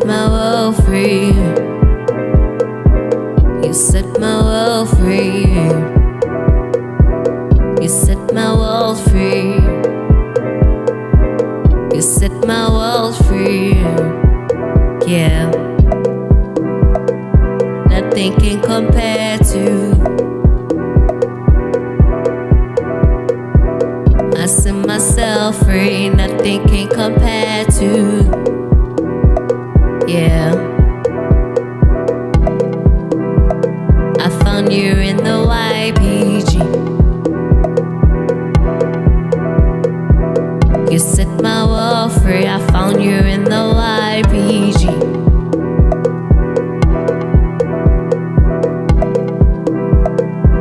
set my world free. You set my world free. You set my world free. You set my world free. Yeah. Nothing can compare to. I set myself free. Nothing can compare to. Yeah. I found you in the YPG. You set my world free. I found you in the YPG.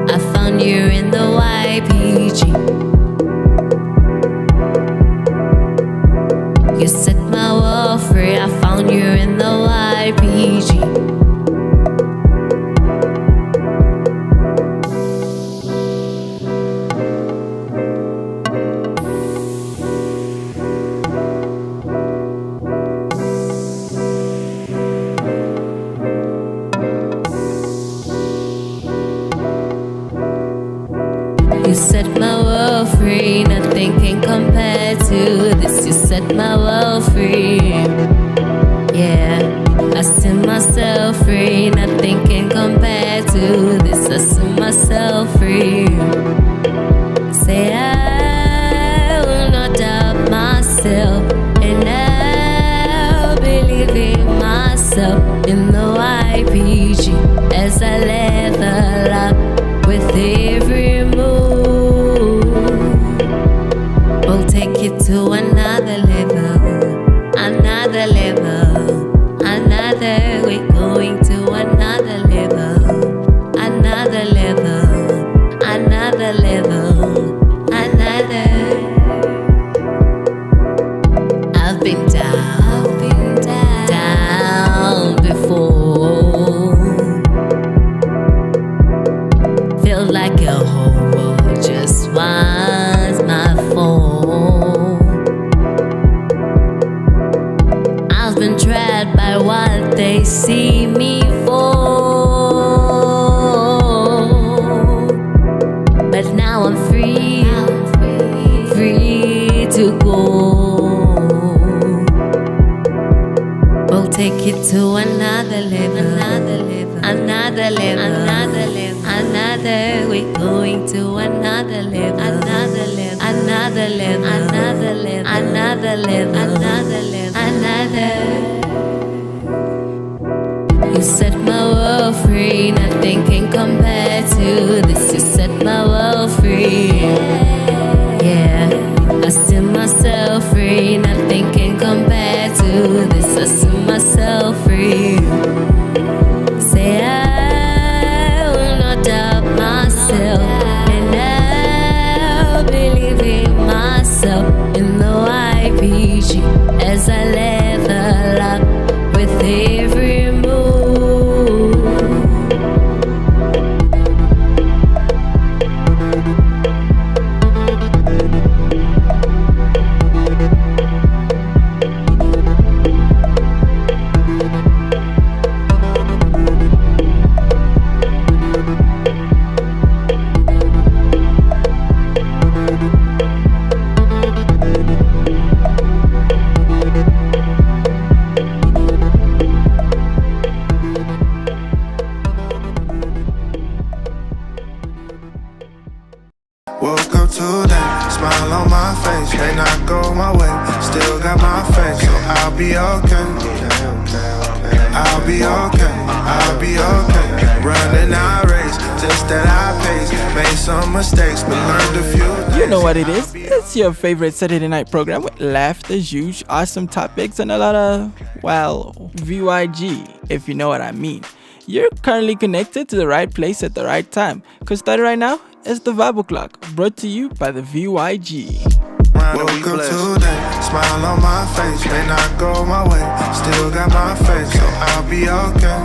I found you in the YPG. You set my world free. I found you in the YPG. You set my world free. Nothing can compare to this. You set my world free. Yeah, I set myself free. Nothing can compare to this. I set myself free. Say I will not doubt myself, and I'll believe in myself in the YPG as I level up with every move. We'll take it to another level, another level, another. We're going to another level, another level, another level, another. I've been down before. Feel like a whole world just wants my phone. I've been trapped by what they see me for, but now I'm free, free to go. We'll take it to another level, another level, another level, another level, another. We're going to another level, another level, another level, another level, another level, another level, another. You set my world free. Nothing can compare to this. You set my world free. Yeah, I set myself free. Nothing can compare to this. I set myself free. Say I will not doubt myself, and I'll believe in myself in the YPG as I level up with every move. Woke up today, smile on my face. May not go my way, still got my faith, so I'll be okay. I'll be okay, I'll be okay. Running our race, just at our pace. Made some mistakes, but learned a few things. You know what it is. It's your favorite Saturday night program with laughter, huge, awesome topics, and a lot of, well, VYG, if you know what I mean. You're currently connected to the right place at the right time, because starting right now is the Vibe O'Clock, brought to you by the VYG. Woke up today, smile on my face. May not go my way, still got my faith, so I'll be okay.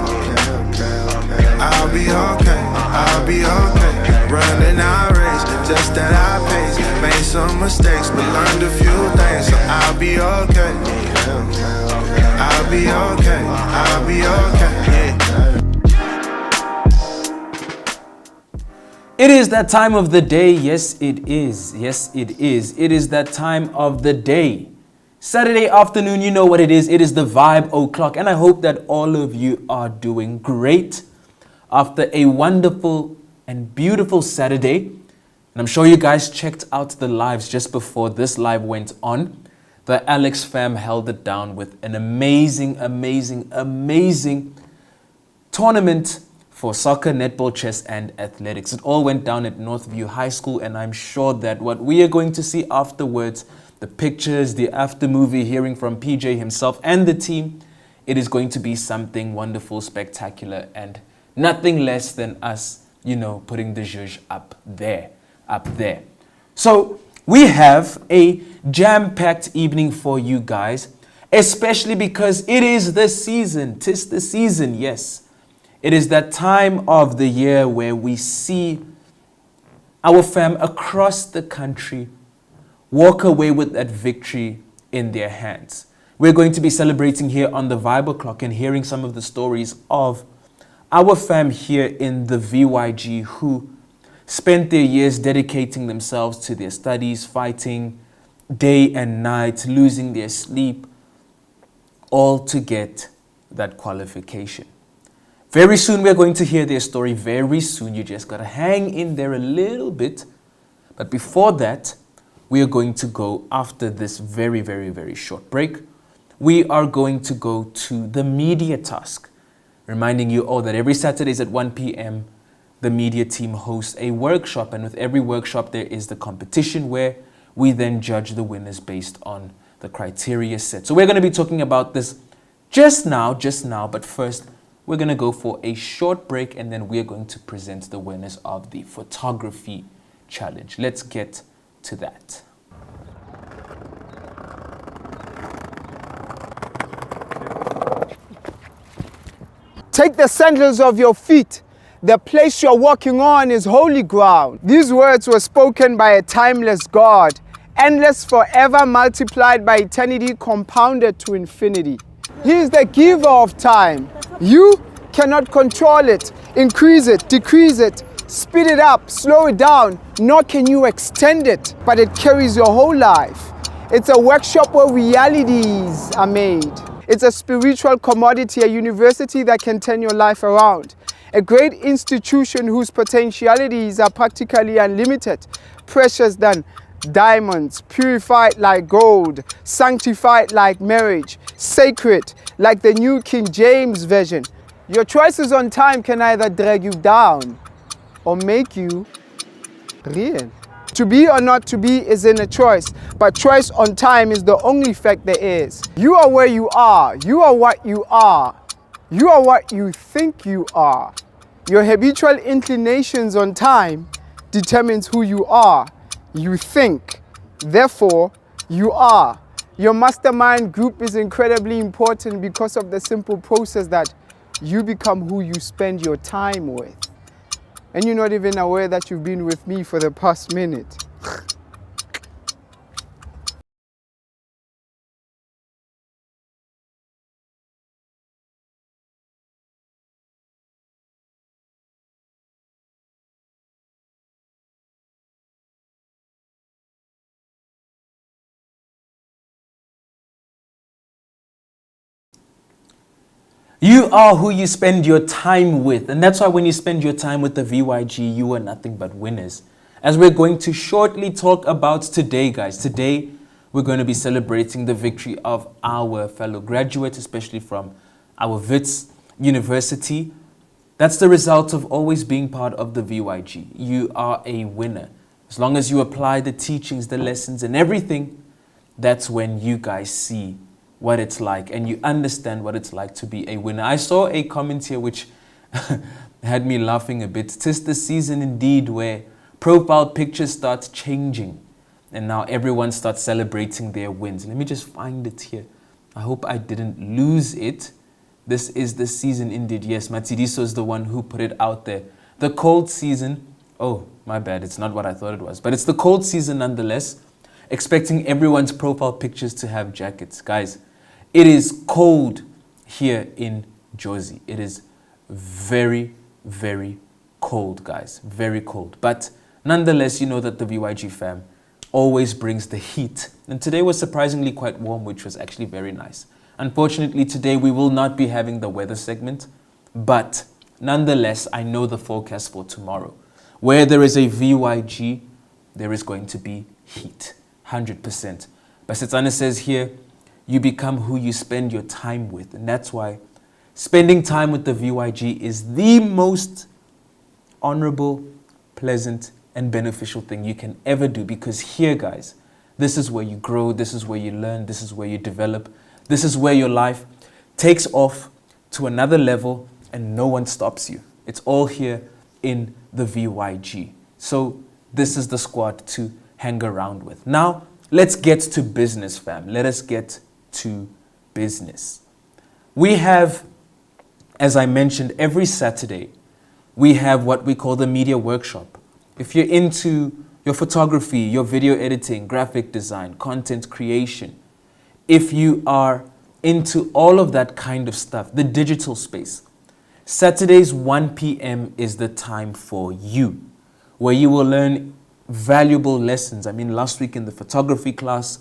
I'll be okay, I'll be okay. Running our race, just at our pace. Made some mistakes, but learned a few things, so I'll be okay. I'll be okay, I'll be okay, yeah. It is that time of the day. Yes, it is. Yes, it is. It is that time of the day. Saturday afternoon, you know what it is. It is the Vibe O'Clock. And I hope that all of you are doing great after a wonderful and beautiful Saturday. And I'm sure you guys checked out the lives just before this live went on. The Alex fam held it down with an amazing tournament for soccer, netball, chess, and athletics. It all went down at Northview High School, and I'm sure that what we are going to see afterwards, the pictures, the after movie, hearing from PJ himself and the team, it is going to be something wonderful, spectacular, and nothing less than us, putting the zhuzh up there. So we have a jam-packed evening for you guys, especially because it is the season. 'Tis the season, yes. It is that time of the year where we see our fam across the country walk away with that victory in their hands. We're going to be celebrating here on the Vibe O'Clock and hearing some of the stories of our fam here in the VYG who spent their years dedicating themselves to their studies, fighting day and night, losing their sleep, all to get that qualification. Very soon we're going to hear their story. Very soon. You just got to hang in there a little bit. But before that, we are going to go, after this very, very, very short break, we are going to go to the media task. Reminding you all that every Saturdays at 1 p.m., the media team hosts a workshop. And with every workshop, there is the competition where we then judge the winners based on the criteria set. So we're going to be talking about this just now. But first, we're going to go for a short break and then we're going to present the winners of the photography challenge. Let's get to that. Take the sandals of your feet. The place you're walking on is holy ground. These words were spoken by a timeless God, endless forever, multiplied by eternity, compounded to infinity. He is the giver of time. You cannot control it, increase it, decrease it, speed it up, slow it down, nor can you extend it, but it carries your whole life. It's a workshop where realities are made. It's a spiritual commodity, a university that can turn your life around. A great institution whose potentialities are practically unlimited, precious than diamonds, purified like gold, sanctified like marriage, sacred like the New King James Version. Your choices on time can either drag you down or make you real. To be or not to be is in a choice, but choice on time is the only fact there is. You are where you are. You are what you are. You are what you think you are. Your habitual inclinations on time determines who you are. You think, therefore you are. Your mastermind group is incredibly important because of the simple process that you become who you spend your time with. And you're not even aware that you've been with me for the past minute. You are who you spend your time with. And that's why when you spend your time with the VYG, you are nothing but winners. As we're going to shortly talk about today, guys. Today, we're going to be celebrating the victory of our fellow graduates, especially from our WITS University. That's the result of always being part of the VYG. You are a winner. As long as you apply the teachings, the lessons, and everything, that's when you guys see what it's like and you understand what it's like to be a winner. I saw a comment here which had me laughing a bit. 'Tis the season indeed where profile pictures start changing and now everyone starts celebrating their wins. Let me just find it here. I hope I didn't lose it. This is the season indeed. Yes, Matidiso is the one who put it out there. The cold season. Oh, my bad. It's not what I thought it was. But it's the cold season nonetheless. Expecting everyone's profile pictures to have jackets. Guys, It is cold here in Jersey. It is very, very cold, guys. Very cold. But nonetheless, you know that the VYG fam always brings the heat. And today was surprisingly quite warm, which was actually very nice. Unfortunately, today we will not be having the weather segment. But nonetheless, I know the forecast for tomorrow. Where there is a VYG, there is going to be heat. 100%. But Setsana says here, you become who you spend your time with. And that's why spending time with the VYG is the most honorable, pleasant, and beneficial thing you can ever do. Because here, guys, this is where you grow, this is where you learn, this is where you develop, this is where your life takes off to another level and no one stops you. It's all here in the VYG. So this is the squad to hang around with. Now, let's get to business, fam. Let us get to business. We have, as I mentioned, every Saturday, we have what we call the media workshop. If you're into your photography, your video editing, graphic design, content creation, if you are into all of that kind of stuff, the digital space, Saturdays 1 p.m. is the time for you, where you will learn valuable lessons. I mean, last week in the photography class,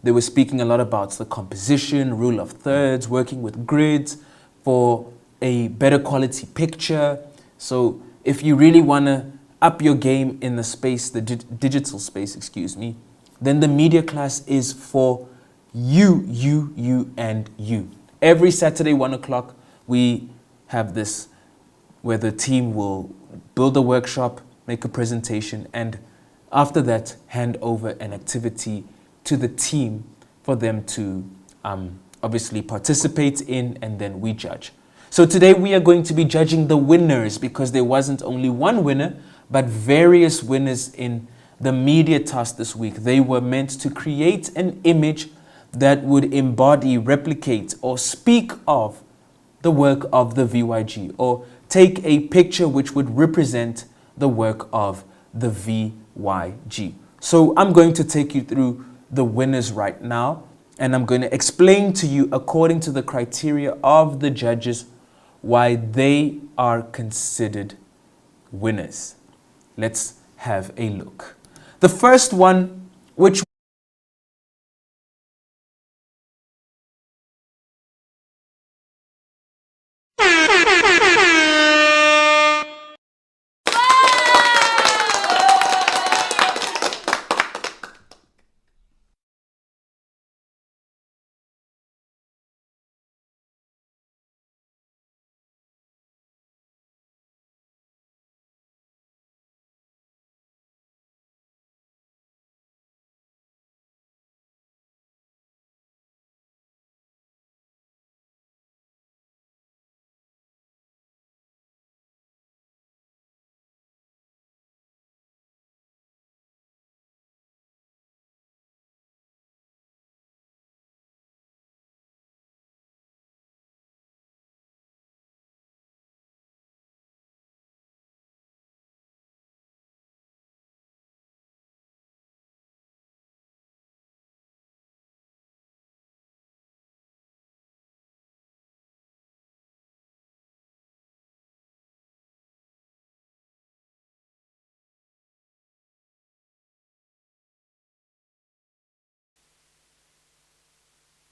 they were speaking a lot about the composition, rule of thirds, working with grids for a better quality picture. So if you really want to up your game in the space, the digital space, excuse me, then the media class is for you, and you. Every Saturday, 1 o'clock, we have this where the team will build a workshop, make a presentation, and after that, hand over an activity to the team for them to obviously participate in, and then we judge. So today we are going to be judging the winners, because there wasn't only one winner, but various winners in the media task this week. They were meant to create an image that would embody, replicate, or speak of the work of the VYG, or take a picture which would represent the work of the VYG. So I'm going to take you through the winners right now, and I'm going to explain to you, according to the criteria of the judges, why they are considered winners. Let's have a look. The first one, which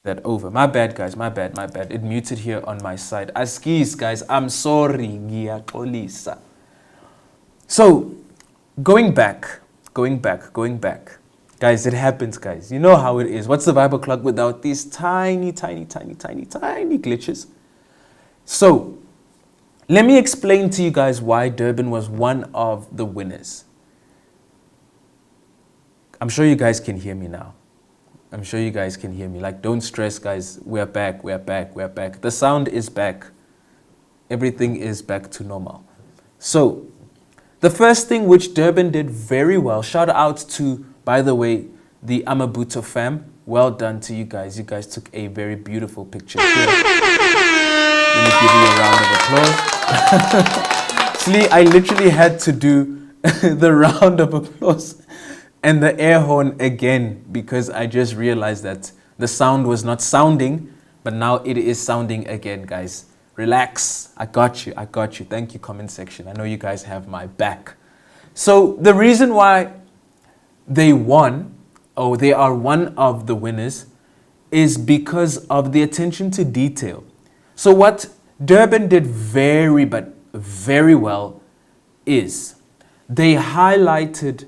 that over. My bad, guys. My bad. It muted here on my side. Askis, guys. I'm sorry. Ngiyaxolisa. So, going back. Guys, it happens, guys. You know how it is. What's the Bible clock without these tiny glitches? So, let me explain to you guys why Durban was one of the winners. I'm sure you guys can hear me now. Like, don't stress, guys. We're back. The sound is back. Everything is back to normal. So, the first thing which Durban did very well, shout out to, by the way, the Amabuto fam. Well done to you guys. You guys took a very beautiful picture here. Let me give you a round of applause. See, I literally had to do the round of applause and the air horn again, because I just realized that the sound was not sounding but now it is sounding again, guys. Relax. I got you. I got you. Thank you, comment section. I know you guys have my back. So the reason why they won, or they are one of the winners, is because of the attention to detail. So what Durban did very well is they highlighted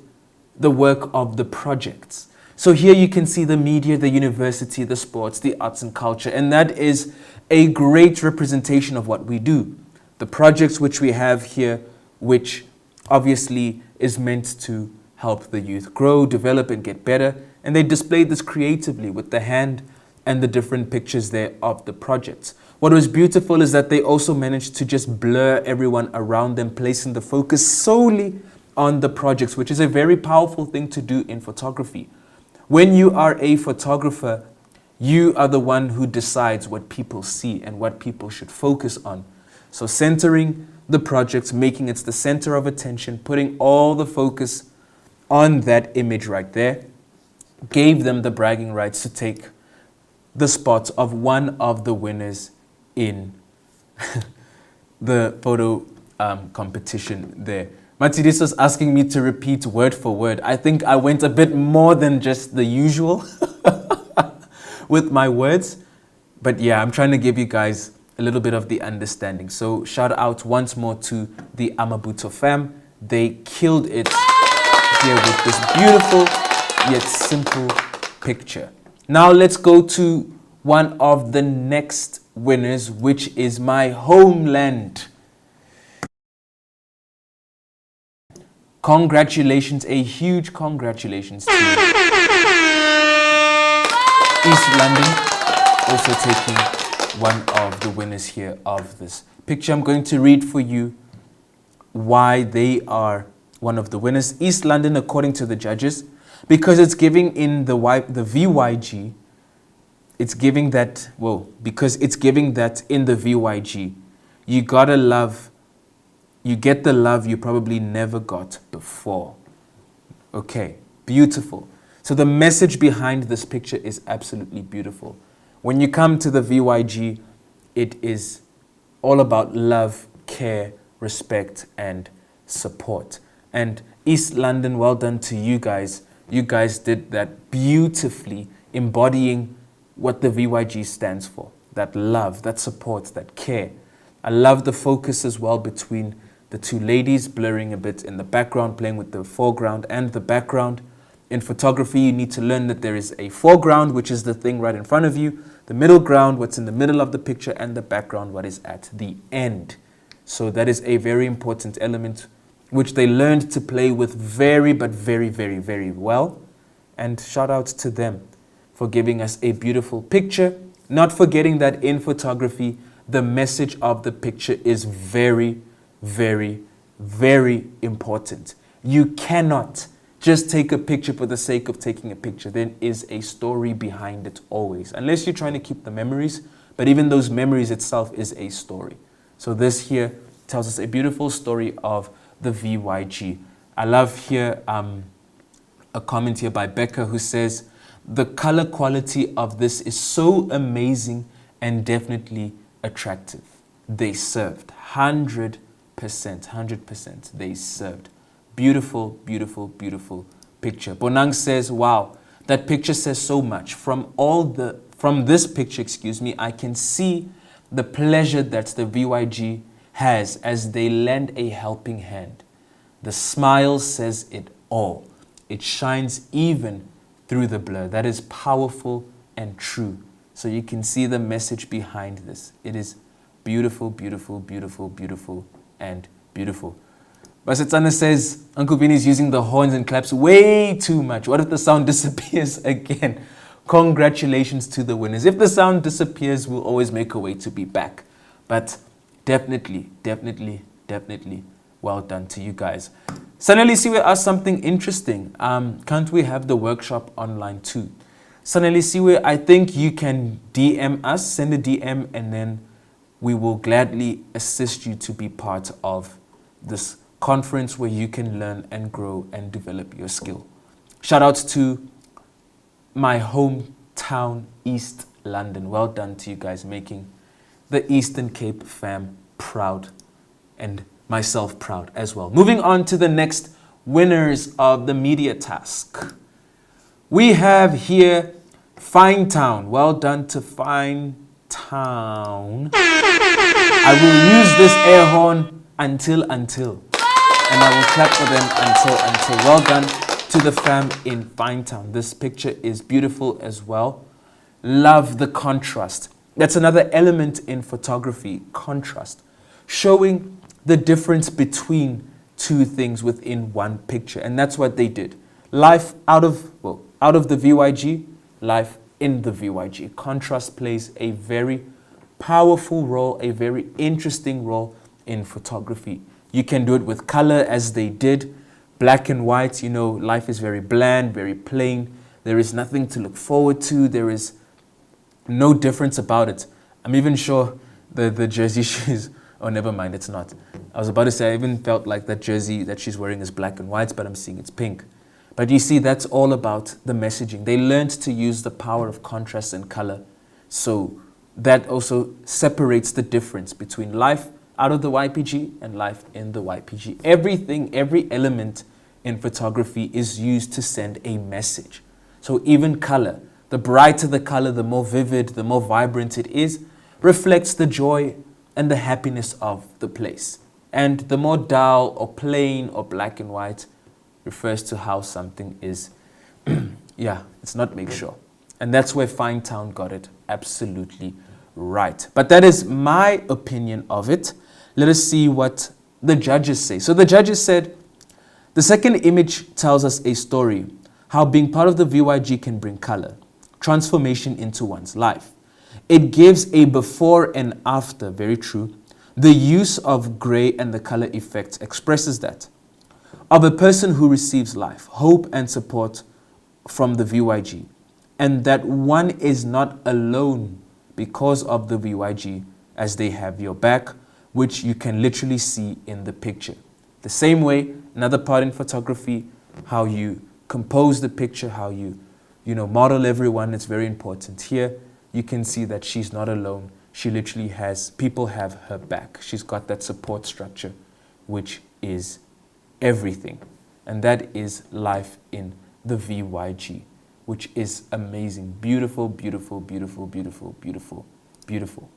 the work of the projects. So here you can see the media, the university, the sports, the arts and culture, and that is a great representation of what we do. The projects which we have here, which obviously is meant to help the youth grow, develop, and get better. And they displayed this creatively with the hand and the different pictures there of the projects. What was beautiful is that they also managed to just blur everyone around them, placing the focus solely on the projects, which is a very powerful thing to do in photography. When you are a photographer, you are the one who decides what people see and what people should focus on. So centering the projects, making it the center of attention, putting all the focus on that image right there, gave them the bragging rights to take the spot of one of the winners in the photo competition there. Matidis was asking me to repeat word for word. I think I went a bit more than just the usual with my words. But yeah, I'm trying to give you guys a little bit of the understanding. So shout out once more to the Amabuto fam. They killed it here with this beautiful yet simple picture. Now let's go to one of the next winners, which is my homeland. Congratulations, a huge congratulations to East London, also taking one of the winners here of this picture. I'm going to read for you why they are one of the winners. East London, according to the judges, because it's giving in the VYG, it's giving that, because it's giving that in the VYG, you gotta love, you get the love you probably never got before. Okay, beautiful. So the message behind this picture is absolutely beautiful. When you come to the VYG, it is all about love, care, respect, and support. And East London, well done to you guys. You guys did that beautifully, embodying what the VYG stands for. That love, that support, that care. I love the focus as well between the two ladies, blurring a bit in the background, playing with the foreground and the background. In photography, you need to learn that there is a foreground, which is the thing right in front of you, the middle ground, what's in the middle of the picture, and the background, what is at the end. So that is a very important element which they learned to play with very well. And shout out to them for giving us a beautiful picture. Not forgetting that in photography, the message of the picture is very important. You cannot just take a picture for the sake of taking a picture. There is a story behind it always, unless you're trying to keep the memories, but even those memories itself is a story. So this here tells us a beautiful story of the VYG. I love here a comment here by Becca who says, the color quality of this is so amazing and definitely attractive. They served 100%, they served. Beautiful picture. Bonang says, wow, that picture says so much. From this picture, I can see the pleasure that the VYG has as they lend a helping hand. The smile says it all. It shines even through the blur. That is powerful and true. So you can see the message behind this. It is beautiful, and beautiful. Basetsana says, Uncle Vinny is using the horns and claps way too much. What if the sound disappears again? Congratulations to the winners. If the sound disappears, we'll always make a way to be back. But definitely, well done to you guys. Suddenly Siwe asked something interesting. Can't we have the workshop online too? Suddenly Siwe, I think you can DM us, send a DM, and then we will gladly assist you to be part of this conference where you can learn and grow and develop your skill. Shout outs to my hometown, East London. Well done to you guys, making the Eastern Cape fam proud and myself proud as well. Moving on to the next winners of the media task. We have here Fine Town. Well done to Fine Town. I will use this air horn until. And I will clap for them until. Well done to the fam in Fine Town. This picture is beautiful as well. Love the contrast. That's another element in photography, contrast. Showing the difference between two things within one picture. And that's what they did. Life out of the VYG, life in the VYG. Contrast plays a very powerful role, a very interesting role in photography. You can do it with color as they did. Black and white, life is very bland, very plain. There is nothing to look forward to. There is no difference about it. I'm even sure the jersey she's, oh, never mind, it's not. I was about to say, I even felt like that jersey that she's wearing is black and white, but I'm seeing it's pink. But you see, that's all about the messaging. They learned to use the power of contrast and color. So that also separates the difference between life out of the YPG and life in the YPG. Everything, every element in photography is used to send a message. So even color, the brighter the color, the more vivid, the more vibrant it is, reflects the joy and the happiness of the place. And the more dull or plain or black and white refers to how something is, it's not make sure. And that's where Fine Town got it absolutely right. But that is my opinion of it. Let us see what the judges say. So the judges said, the second image tells us a story, how being part of the VYG can bring color, transformation into one's life. It gives a before and after, very true. The use of gray and the color effects expresses that. Of a person who receives life, hope and support from the VYG, and that one is not alone because of the VYG, as they have your back, which you can literally see in the picture. The same way, another part in photography, how you compose the picture, how you model everyone, it's very important. Here, you can see that she's not alone. She literally has, people have her back. She's got that support structure, which is everything. And that is life in the VYG, which is amazing. Beautiful, beautiful, beautiful, beautiful, beautiful, beautiful.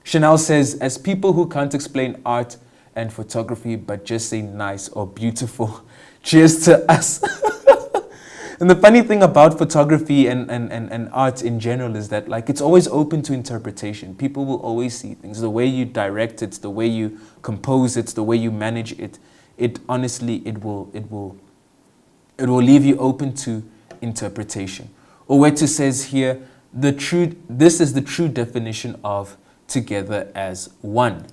Chanel says, as people who can't explain art and photography, but just say nice or beautiful, cheers to us. And the funny thing about photography and art in general is that it's always open to interpretation. People will always see things. The way you direct it, the way you compose it, the way you manage it, it will leave you open to interpretation. Owetsu says here, this is the true definition of together as one.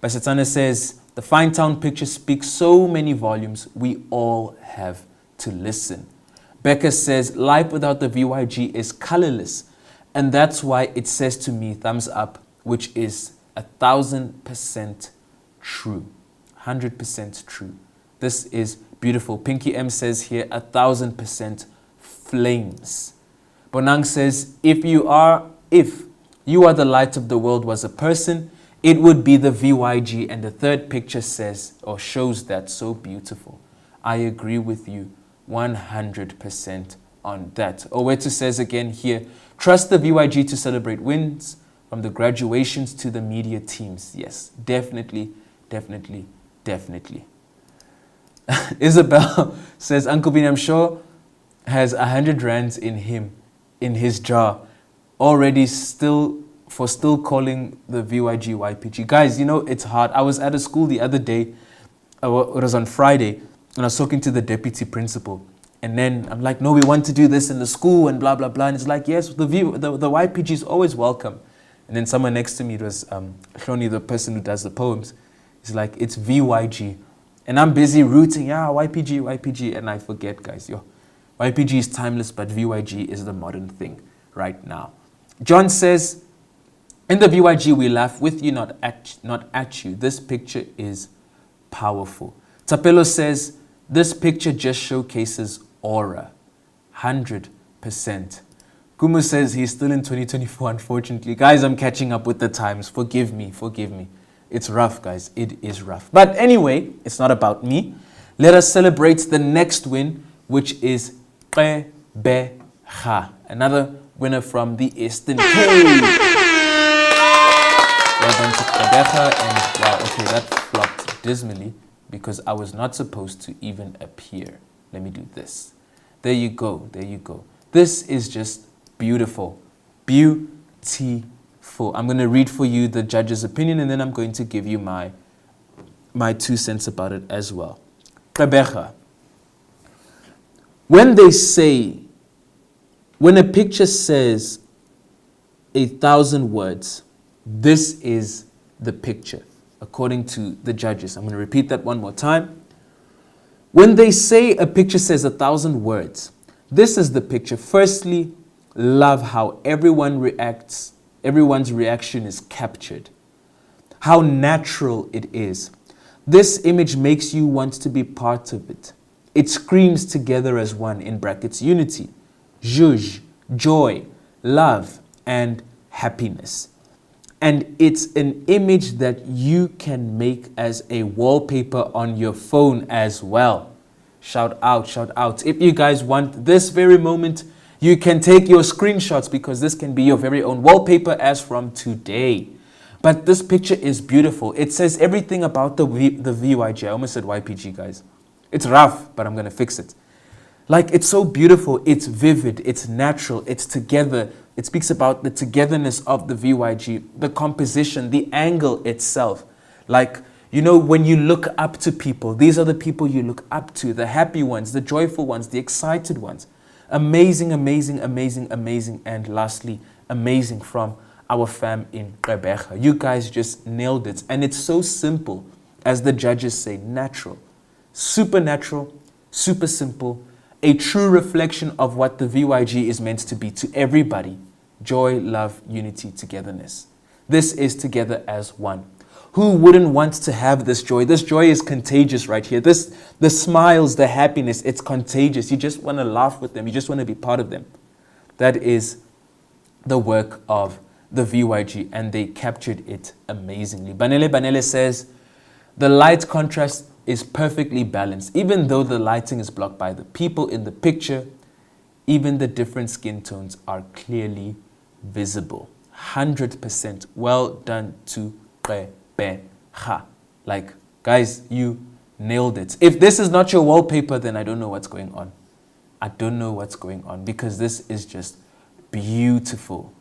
Basatana says, the Fine Town picture speaks so many volumes, we all have to listen. Becca says, life without the VYG is colorless. And that's why it says to me, thumbs up, which is 1,000% true. 100% true. This is beautiful. Pinky M says here, 1,000% flames. Bonang says, if you are the light of the world was a person, it would be the VYG. And the third picture says or shows that so beautiful. I agree with you 100% on that. Owetsu says again here, trust the VYG to celebrate wins from the graduations to the media teams. Yes, definitely, definitely, definitely. Isabel says, Uncle Bean, I'm sure, has 100 rands in his jar already still calling the VYG YPG. Guys, it's hard. I was at a school the other day, it was on Friday, and I was talking to the deputy principal. And then I'm like, no, we want to do this in the school and blah, blah, blah. And it's like, yes, the YPG is always welcome. And then someone next to me, it was Shoni, the person who does the poems. He's like, it's VYG. And I'm busy rooting, YPG, YPG. And I forget, guys, YPG is timeless, but VYG is the modern thing right now. John says, in the VYG, we laugh with you, not at you. This picture is powerful. Tapelo says, this picture just showcases aura. 100% Kumu says he's still in 2024, unfortunately. Guys, I'm catching up with the times. Forgive me, forgive me. It's rough, guys. It is rough. But anyway, it's not about me. Let us celebrate the next win, which is Gqeberha, another winner from the Eastern Cape. Well done to Gqeberha, and wow, okay, that flopped dismally because I was not supposed to even appear. Let me do this. There you go, there you go. This is just beautiful, beautiful. I'm going to read for you the judge's opinion, and then I'm going to give you my 2 cents about it as well. Gqeberha. When a picture says 1,000 words, this is the picture, according to the judges. I'm going to repeat that one more time. When they say a picture says 1,000 words, this is the picture. Firstly, love how everyone's reaction is captured. How natural it is. This image makes you want to be part of it. It screams together as one, in brackets, unity, zhuzh, joy, love, and happiness. And it's an image that you can make as a wallpaper on your phone as well. Shout out, shout out. If you guys want this very moment, you can take your screenshots because this can be your very own wallpaper as from today. But this picture is beautiful. It says everything about the VYG. I almost said YPG, guys. It's rough, but I'm going to fix it. Like, it's so beautiful. It's vivid. It's natural. It's together. It speaks about the togetherness of the VYG, the composition, the angle itself. Like, you know, when you look up to people, these are the people you look up to, the happy ones, the joyful ones, the excited ones. Amazing, amazing, amazing, amazing. And lastly, amazing from our fam in Gqeberha. You guys just nailed it. And it's so simple, as the judges say, natural, supernatural, super simple, a true reflection of what the VYG is meant to be to everybody. Joy, love, unity, togetherness. This is together as one. Who wouldn't want to have this joy? This joy is contagious right here. The smiles, the happiness, it's contagious. You just want to laugh with them. You just want to be part of them. That is the work of the VYG, and they captured it amazingly. Banele says, the light contrast is perfectly balanced. Even though the lighting is blocked by the people in the picture, even the different skin tones are clearly visible. 100% well done to Gqeberha. Like, guys, you nailed it. If this is not your wallpaper, then I don't know what's going on. I don't know what's going on, because this is just beautiful.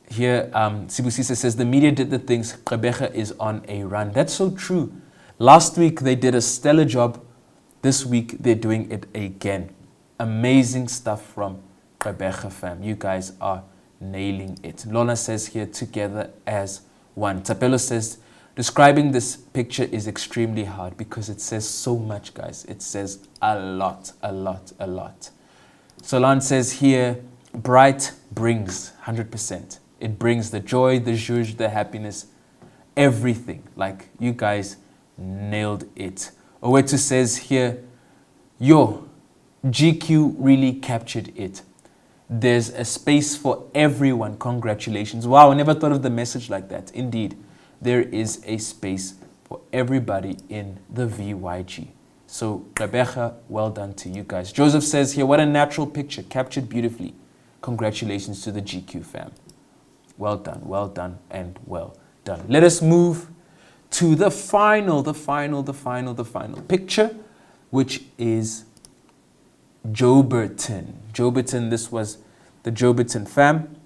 Here, Sibusisa says, the media did the things. Gqeberha is on a run. That's so true. Last week, they did a stellar job. This week, they're doing it again. Amazing stuff from Gqeberha fam. You guys are nailing it. Lona says here, together as one. Tapelo says, describing this picture is extremely hard because it says so much, guys. It says a lot, a lot, a lot. Solan says here, bright brings 100%. It brings the joy, the zhuzh, the happiness, everything. Like, you guys nailed it. Owetu says here, yo, GQ really captured it. There's a space for everyone. Congratulations. Wow, I never thought of the message like that. Indeed, there is a space for everybody in the VYG. So, Gqeberha, well done to you guys. Joseph says here, what a natural picture, captured beautifully. Congratulations to the GQ fam. Well done, and well done. Let us move to the final picture, which is Joburton. Joburton, this was the Joburton fam,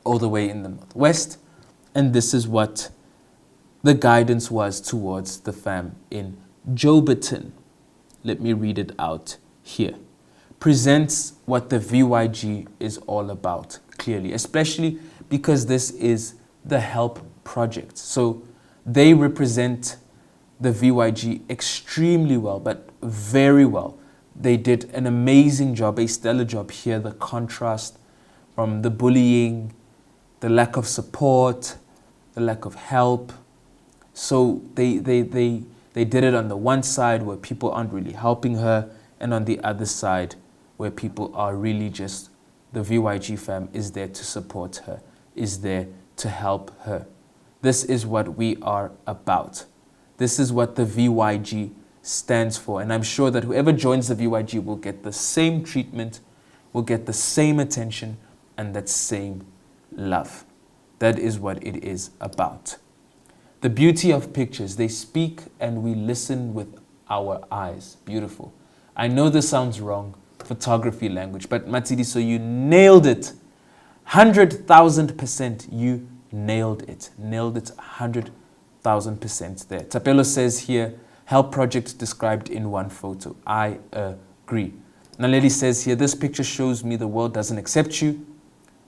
all the way in the northwest. And this is what the guidance was towards the fam in Joburton. Let me read it out here. Presents what the VYG is all about, clearly, especially because this is the HELP project. So they represent the VYG extremely well, but very well. They did an amazing job, a stellar job here. The contrast from the bullying, the lack of support, the lack of help. So they did it on the one side where people aren't really helping her, and on the other side where people are really just the VYG fam is there to support her, is there to help her. This is what we are about. This is what the VYG stands for. And I'm sure that whoever joins the VYG will get the same treatment, will get the same attention, and that same love. That is what it is about. The beauty of pictures, they speak and we listen with our eyes. Beautiful. I know this sounds wrong, photography language, but Matsidi, so you nailed it. 100,000% you nailed it. Nailed it 100,000% there. Tapelo says here, help project described in one photo. I agree. Naledi says here, this picture shows me the world doesn't accept you.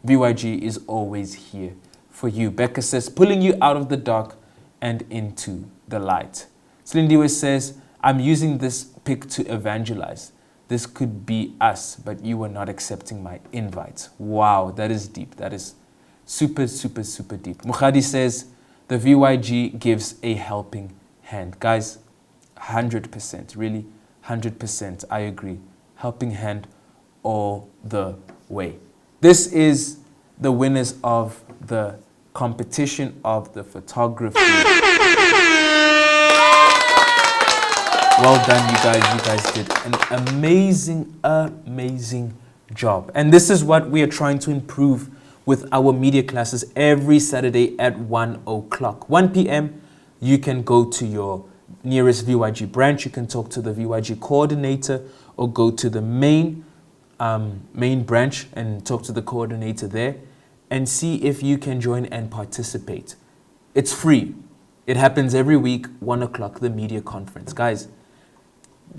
VYG is always here for you. Becca says, pulling you out of the dark and into the light. Slindiwe says, I'm using this pic to evangelize. This could be us, but you were not accepting my invite. Wow, that is deep. That is super, super, super deep. Mukhadi says, the VYG gives a helping hand. Guys, 100%, really 100%, I agree. Helping hand all the way. This is the winners of the competition of the photography. Well done, you guys. You guys did an amazing, amazing job. And this is what we are trying to improve with our media classes every Saturday at 1 o'clock. 1 p.m., you can go to your nearest VYG branch. You can talk to the VYG coordinator or go to the main branch and talk to the coordinator there and see if you can join and participate. It's free. It happens every week, 1 o'clock, the media conference. Guys,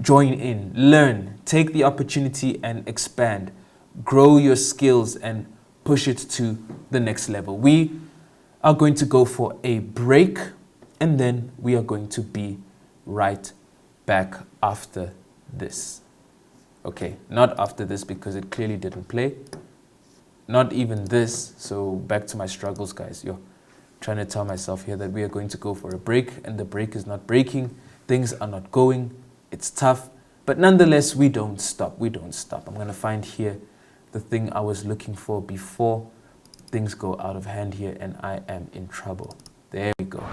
join in, learn, take the opportunity and expand, grow your skills and push it to the next level. We are going to go for a break and then we are going to be right back after this. Okay, not after this because it clearly didn't play. Not even this. So back to my struggles, guys. You're trying to tell myself here that we are going to go for a break and the break is not breaking. Things are not going. It's tough. But nonetheless, we don't stop. We don't stop. I'm going to find here the thing I was looking for before things go out of hand here and I am in trouble. There we go.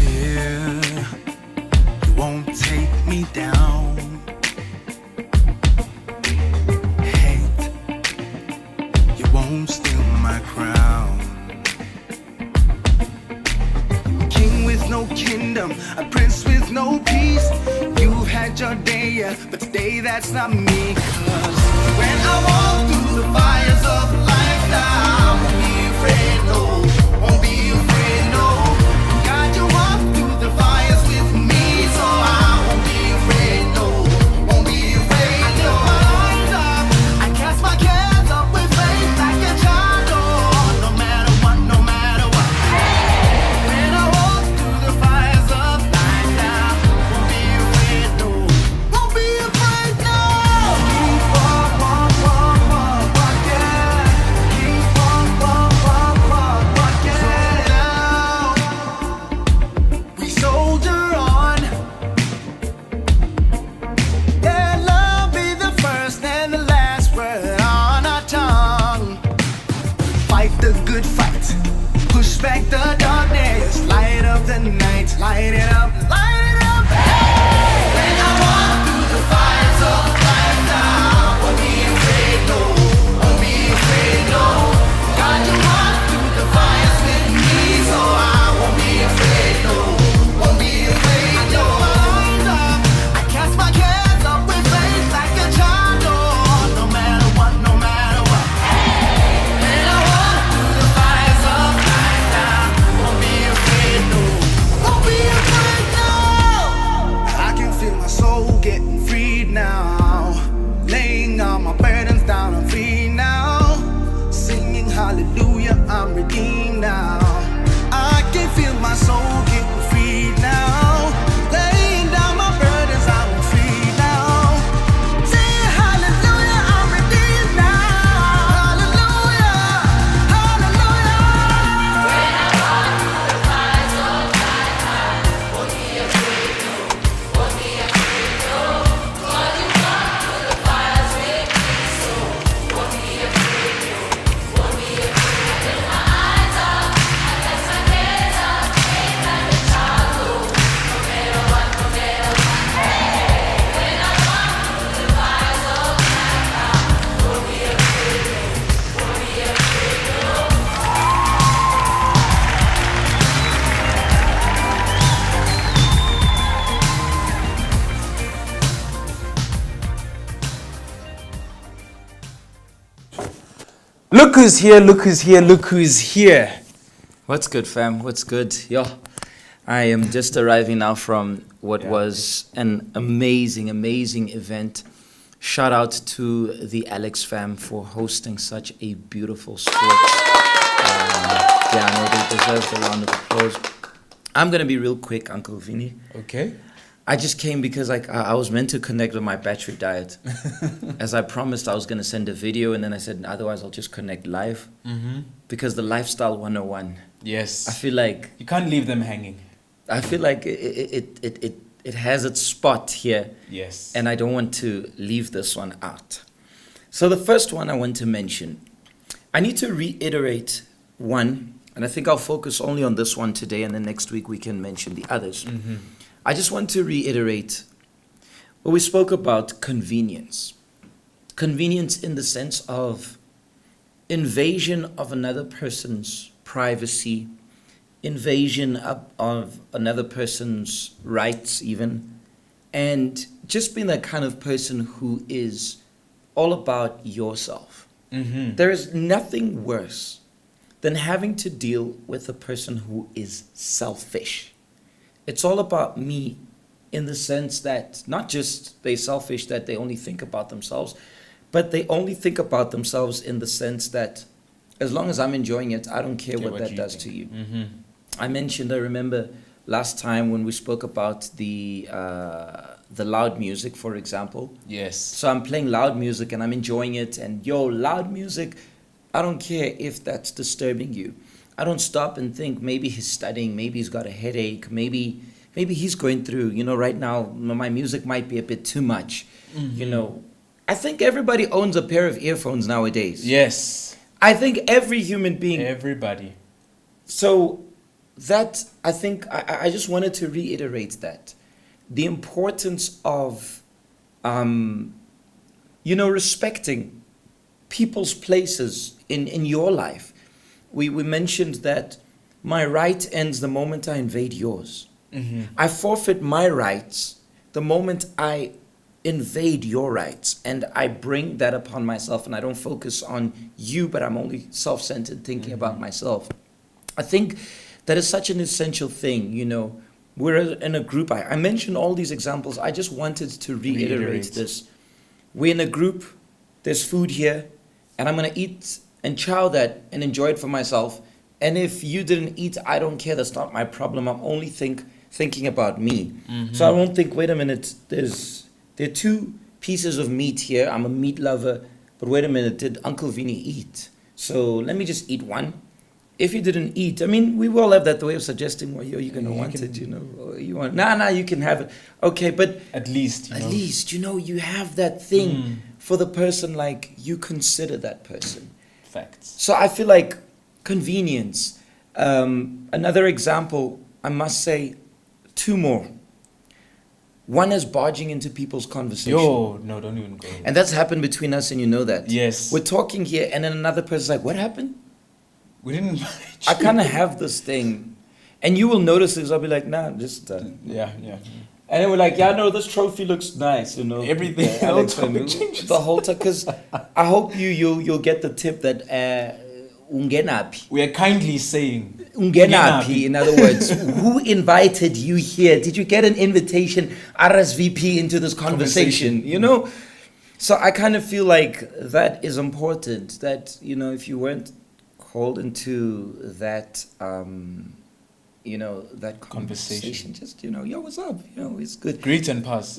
You won't take me down. Hate, you won't steal my crown. King with no kingdom, a prince with no peace. You've had your day, yeah, but today that's not me. 'Cause when I walk through the fires of life, I won't be afraid, no, won't be afraid, no. God, you walk through the fires with me, so I won't be afraid, no, won't be afraid, no. I lift my arms up, I cast my cares up with faith like a child, oh, no matter what, no matter what. When I walk through the fires of life, I won't be afraid, no, won't be afraid, no. Keep on, walk, yeah. Keep on, walk, yeah. Look who's here, look who's here, look who's here. What's good, fam? What's good? Yo, I am just arriving now from what was an amazing, amazing event. Shout out to the Alex fam for hosting such a beautiful sport. I know they deserve a round of applause. I'm going to be real quick, Uncle Vinny. Okay. I just came because I was meant to connect with my battery diet. As I promised, I was going to send a video, and then I said, otherwise I'll just connect live. Because the lifestyle 101. Yes. I feel like you can't leave them hanging. I feel like it has its spot here. Yes. And I don't want to leave this one out. So the first one I want to mention, I need to reiterate one, and I think I'll focus only on this one today, and then next week we can mention the others. I just want to reiterate what we spoke about: convenience. Convenience in the sense of invasion of another person's privacy, invasion of another person's rights even, and just being that kind of person who is all about yourself. There is nothing worse than having to deal with a person who is selfish. It's all about me in the sense that not just they're selfish, that they only think about themselves, but they only think about themselves in the sense that as long as I'm enjoying it, I don't care what that does to you. I remember last time when we spoke about the loud music, for example. Yes. So I'm playing loud music and I'm enjoying it, and loud music, I don't care if that's disturbing you. I don't stop and think maybe he's studying, maybe he's got a headache, maybe he's going through, right now my music might be a bit too much. I think everybody owns a pair of earphones nowadays. Yes. I think every human being. Everybody. So that, I think, I just wanted to reiterate that. The importance of, respecting people's places in your life. We mentioned that my right ends the moment I invade yours. I forfeit my rights the moment I invade your rights, and I bring that upon myself, and I don't focus on you, but I'm only self-centered, thinking about myself. I think that is such an essential thing. We're in a group. I mentioned all these examples. I just wanted to reiterate this. We're in a group, there's food here, and I'm going to eat and chow that and enjoy it for myself. And if you didn't eat, I don't care. That's not my problem. I'm only thinking about me. So I won't think, wait a minute, there are two pieces of meat here. I'm a meat lover. But wait a minute, did Uncle Vinny eat? So let me just eat one. If you didn't eat, we all have that way of suggesting, well, you're going to want it, you want, you can have it. Okay, but at least, you have that thing for the person, like you consider that person. Facts. So I feel like convenience. Another example, I must say, two more. One is barging into people's conversation. No, don't even go. And that's happened between us, and you know that. Yes. We're talking here, and then another person's like, what happened? We didn't. I kind of have this thing, and you will notice this. I'll be like, nah, just yeah. And then we're like, no, this trophy looks nice, Everything Alex, changes. the whole time, because I hope you'll get the tip that ungenapi. We are kindly saying Ungenapi, in other words, who invited you here? Did you get an invitation, RSVP, into this conversation? So I kind of feel like that is important. That if you weren't called into that, that conversation. Just, yo, what's up? It's good. Greet and pass.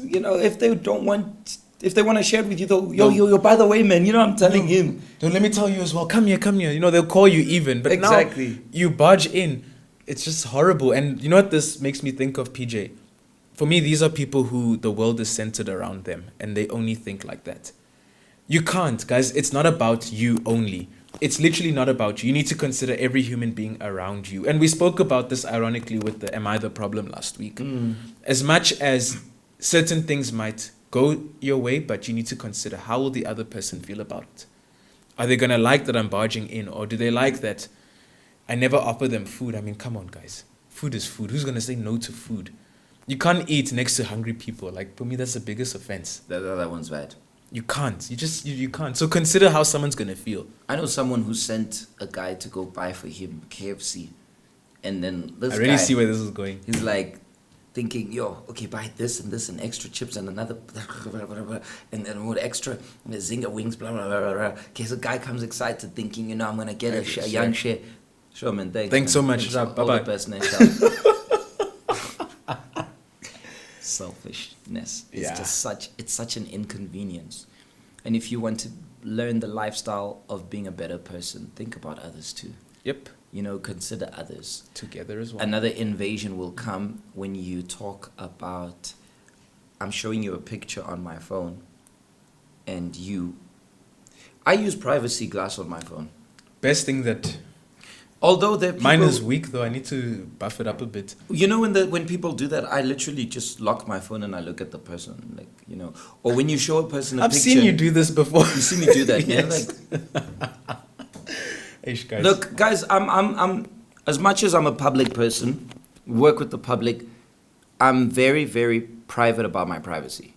If they want to share it with you, though, yo, by the way, man, I'm telling him. Don't let me tell you as well. Come here. They'll call you even. But exactly. Now you barge in. It's just horrible. And you know what this makes me think of, PJ? For me, these are people who the world is centered around them, and they only think like that. You can't, guys. It's not about you only. It's literally not about you. You need to consider every human being around you. And we spoke about this ironically with the Am I the Problem last week. As much as certain things might go your way, but you need to consider, how will the other person feel about it? Are they going to like that I'm barging in? Or do they like that I never offer them food? Come on, guys. Food is food. Who's going to say no to food? You can't eat next to hungry people. Like, for me, that's the biggest offense. That one's bad. You can't. You can't. So consider how someone's gonna feel. I know someone who sent a guy to go buy for him KFC, and then this I already guy, see where this is going. he's like thinking, yo, okay, buy this and extra chips and another and then more extra and the zinger wings, blah blah blah blah blah. Okay, so guy comes excited, thinking, you know, I'm gonna get a young share. Sure, man. Thanks Thanks so man. much. All Bye-bye. the best, man. Selfishness. It's such an inconvenience. And if you want to learn the lifestyle of being a better person, think about others too. Yep. You know, consider others. Together as well. Another invasion will come when you talk about, I'm showing you a picture on my phone, and I use privacy glass on my phone. Best thing that Although there are mine people- is weak though. I need to buff it up a bit. You know, when people do that, I literally just lock my phone and I look at the person, like, you know. Or when you show a person a I've picture, seen you do this before. You see me do that, yeah. Yes. Like, Ish, guys. look, guys, I'm as much as I'm a public person, work with the public, I'm very, very private about my privacy.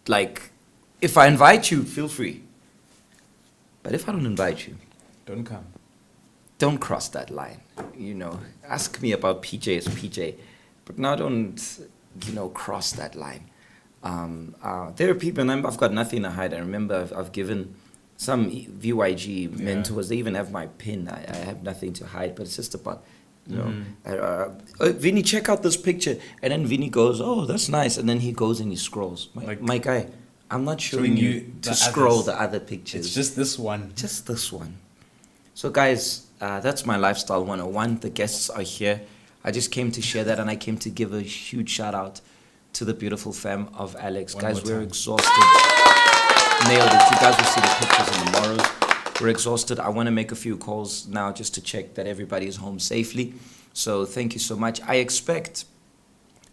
Like, if I invite you, feel free. But if I don't invite you, Don't come. don't cross that line. You know, ask me about PJ as PJ, but now don't, cross that line. There are people, and I've got nothing to hide. I remember I've given some VYG mentors, they even have my pin. I have nothing to hide, but it's just about, Vinny, check out this picture. And then Vinny goes, oh, that's nice. And then he goes and he scrolls. My guy, I'm not showing you to scroll the other pictures. It's just this one. Just this one. So guys, that's my lifestyle 101. The guests are here. I just came to share that, and I came to give a huge shout out to the beautiful fam of Alex. One Guys, more we're time. exhausted. Nailed it. You guys will see the pictures in the morrows. We're exhausted. I want to make a few calls now just to check that everybody is home safely. So thank you so much. I expect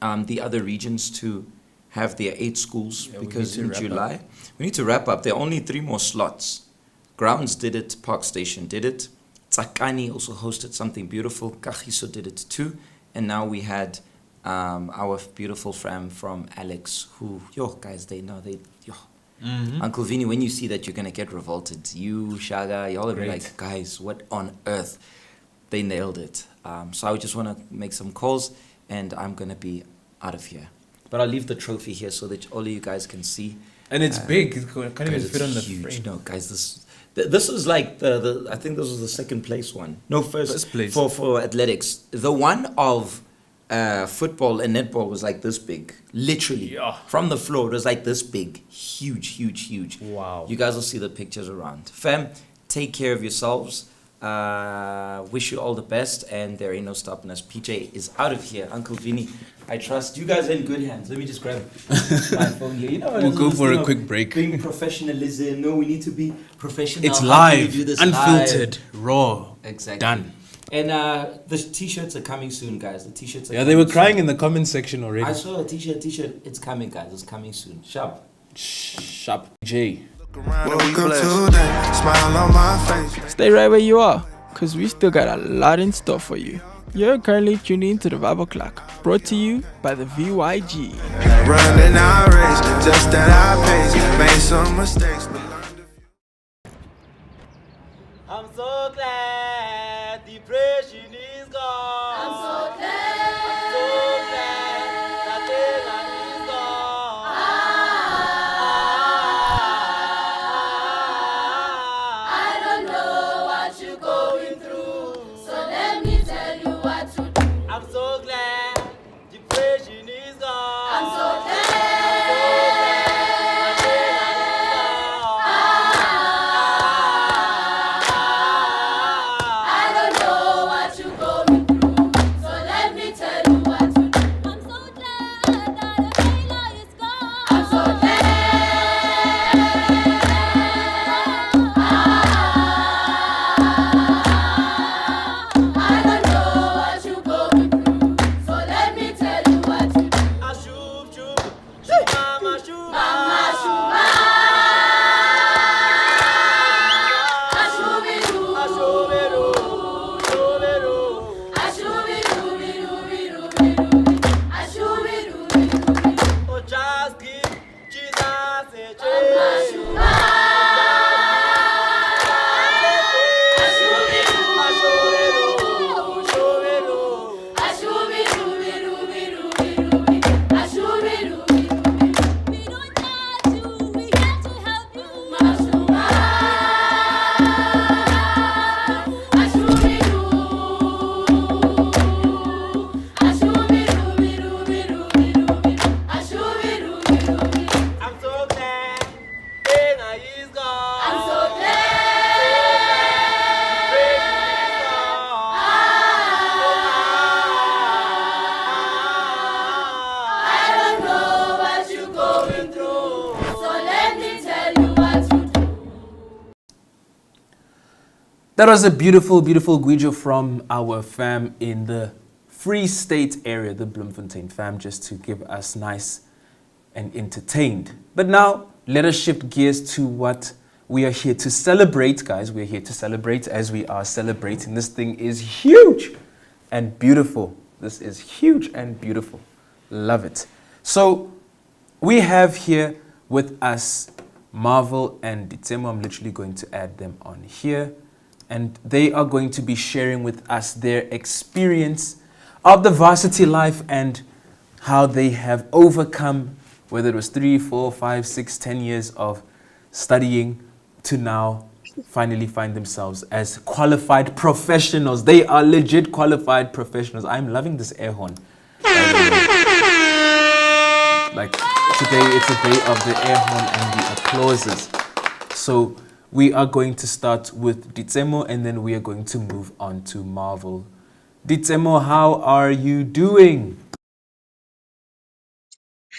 the other regions to have their 8 schools, Yeah, we because need in to wrap July, up. we need to wrap up. There are only 3 more slots. Grounds did it, Park Station did it. Tsakani also hosted something beautiful. Kagiso did it too. And now we had our beautiful fam from Alex, who, guys, Uncle Vinny, when you see that, you're going to get revolted. You, Shaga, y'all will be Great. like, guys, what on earth? They nailed it. So I just want to make some calls, and I'm going to be out of here. But I'll leave the trophy here so that all of you guys can see. And it's big. It can't even Guys, fit on the it's huge. frame. No, guys, this is like the I think this was the second place one. No, first place. for athletics. The one of football and netball was like this big, literally. Yeah. From the floor, it was like this big, huge. Wow. You guys will see the pictures around. Fam, take care of yourselves. Wish you all the best, and there ain't no stopping us. PJ is out of here. Uncle Vinny, I trust you guys are in good hands. Let me just grab my phone here. You know, We'll go this for thing a of quick break. Being professionalism. No, we need to be professional. It's How can we live, do this unfiltered, raw. Exactly. Done. And the t-shirts are coming soon, guys. The t-shirts are Yeah, they were coming crying soon. in the comment section I already. saw a t-shirt. It's coming, guys. It's coming soon. Sharp. Sharp J. Welcome to that smile on my face. Stay right where you are, because we still got a lot in store for you. You're currently tuning in to the Vibe O'Clock, brought to you by the VYG. Running our race, just at our pace. Made some mistakes, but learned a few. I'm so glad depression is gone. I'm so glad. I'm so glad that Taylor is gone. I don't know what you're going through, so let me tell you what to do. I'm so glad depression is gone. I'm so glad. That was a beautiful, beautiful Guijo from our fam in the Free State area, the Bloemfontein fam, just to give us nice and entertained. But now, let us shift gears to what we are here to celebrate, guys. We're here to celebrate as we are celebrating. This thing is huge and beautiful. This is huge and beautiful. Love it. So, we have here with us Marvel and Ditsemo. I'm literally going to add them on here. And they are going to be sharing with us their experience of the varsity life and how they have overcome, whether it was 3, 4, 5, 6, 10 years of studying to now finally find themselves as qualified professionals. They are legit qualified professionals. I'm loving this air horn. Like today, it's a day of the air horn and the applauses. So we are going to start with Ditsemo and then we are going to move on to Marvel. Ditsemo, how are you doing?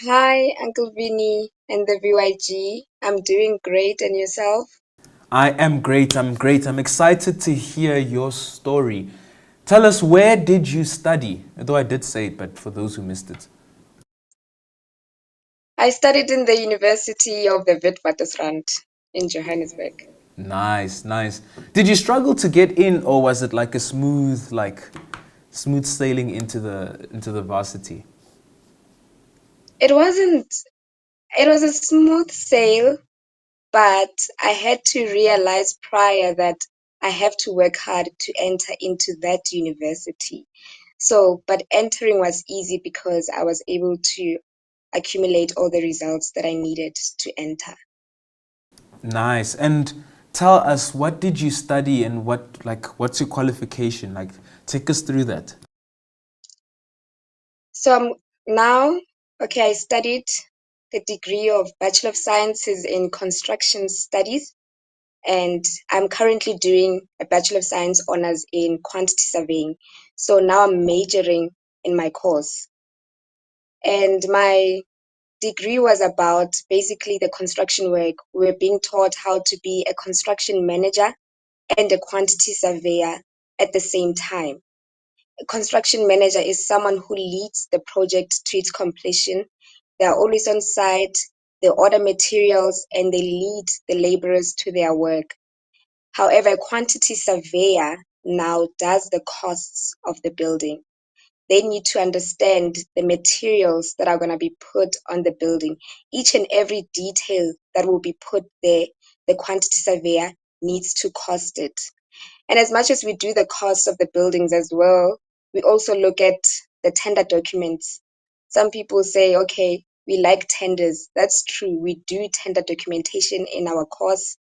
Hi, Uncle Vinny and the VYG. I'm doing great, and yourself? I am great. I'm great. I'm excited to hear your story. Tell us, where did you study? Although I did say it, but for those who missed it. I studied in the University of the Witwatersrand in Johannesburg. Nice, nice. Did you struggle to get in, or was it like a smooth sailing into the varsity? It wasn't, it was a smooth sail, but I had to realize prior that I have to work hard to enter into that university. So, but entering was easy because I was able to accumulate all the results that I needed to enter. Nice. And tell us, what did you study and what's your qualification? Like, take us through that. So now, okay, I studied the degree of Bachelor of Sciences in Construction Studies, and I'm currently doing a Bachelor of Science honors in quantity surveying. So now I'm majoring in my course. And my degree was about basically the construction work. We're being taught how to be a construction manager and a quantity surveyor at the same time. A construction manager is someone who leads the project to its completion. They are always on site, they order materials, and they lead the laborers to their work. However, a quantity surveyor now does the costs of the building. They need to understand the materials that are going to be put on the building. Each and every detail that will be put there, the quantity surveyor needs to cost it. And as much as we do the cost of the buildings as well, we also look at the tender documents. Some people say, okay, we like tenders. That's true. We do tender documentation in our course,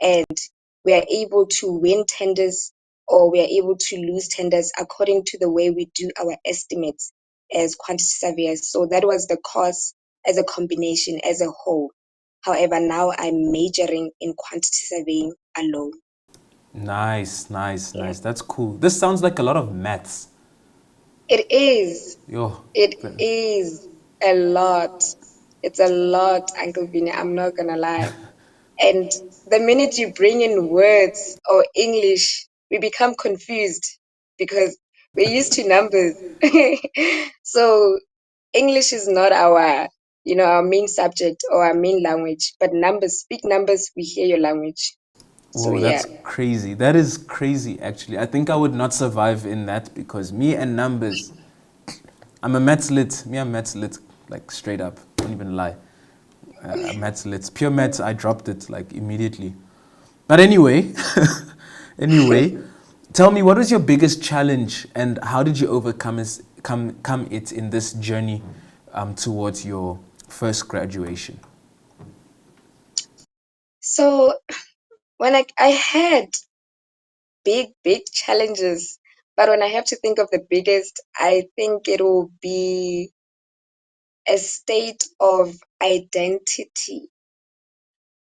and we are able to win tenders or we are able to lose tenders according to the way we do our estimates as quantity surveyors. So that was the course as a combination, as a whole. However, now I'm majoring in quantity surveying alone. Nice, nice, Yeah. nice. That's cool. This sounds like a lot of maths. It is. Yo. It is a lot. It's a lot, Uncle Vinny. I'm not gonna lie. And the minute you bring in words or English, we become confused because we're used to numbers. So English is not our main subject or our main language, but numbers, speak numbers, we hear your language. So Whoa, yeah. that's crazy. That is crazy, actually. I think I would not survive in that because me and numbers, I'm a maths lit. Me, I'm maths lit, like straight up. Don't even lie. Maths lit. Pure maths, I dropped it like immediately. But anyway, anyway, tell me, what was your biggest challenge and how did you overcome come it in this journey towards your first graduation? So when I had big challenges, but when I have to think of the biggest, I think it will be a state of identity.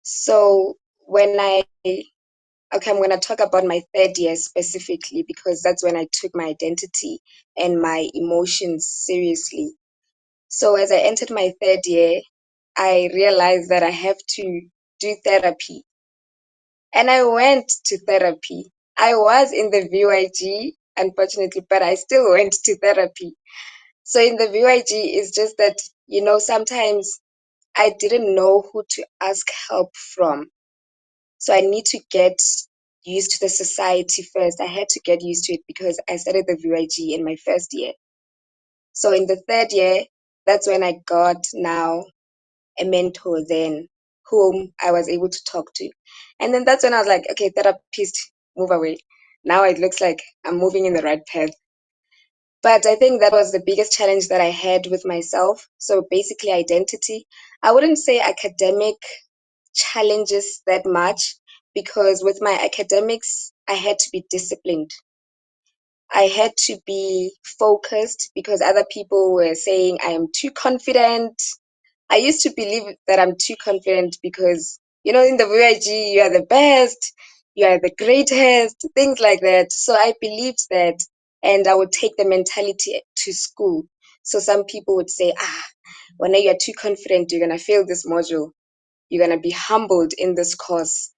So when okay, I'm going to talk about my third year specifically because that's when I took my identity and my emotions seriously. So as I entered my third year, I realized that I have to do therapy. And I went to therapy. I was in the VYG, unfortunately, but I still went to therapy. So in the VYG, it's just that, sometimes I didn't know who to ask help from. So I need to get used to the society first. I had to get used to it because I started the VYG in my first year. So in the third year, that's when I got now a mentor then whom I was able to talk to. And then that's when I was like, okay, therapist, move away. Now it looks like I'm moving in the right path. But I think that was the biggest challenge that I had with myself. So basically, identity. I wouldn't say academic challenges that much because with my academics, I had to be disciplined. I had to be focused because other people were saying I am too confident. I used to believe that I'm too confident because, in the VIG, you are the best, you are the greatest, things like that. So I believed that, and I would take the mentality to school. So some people would say, when you're too confident, you're going to fail this module. You're going to be humbled in this course.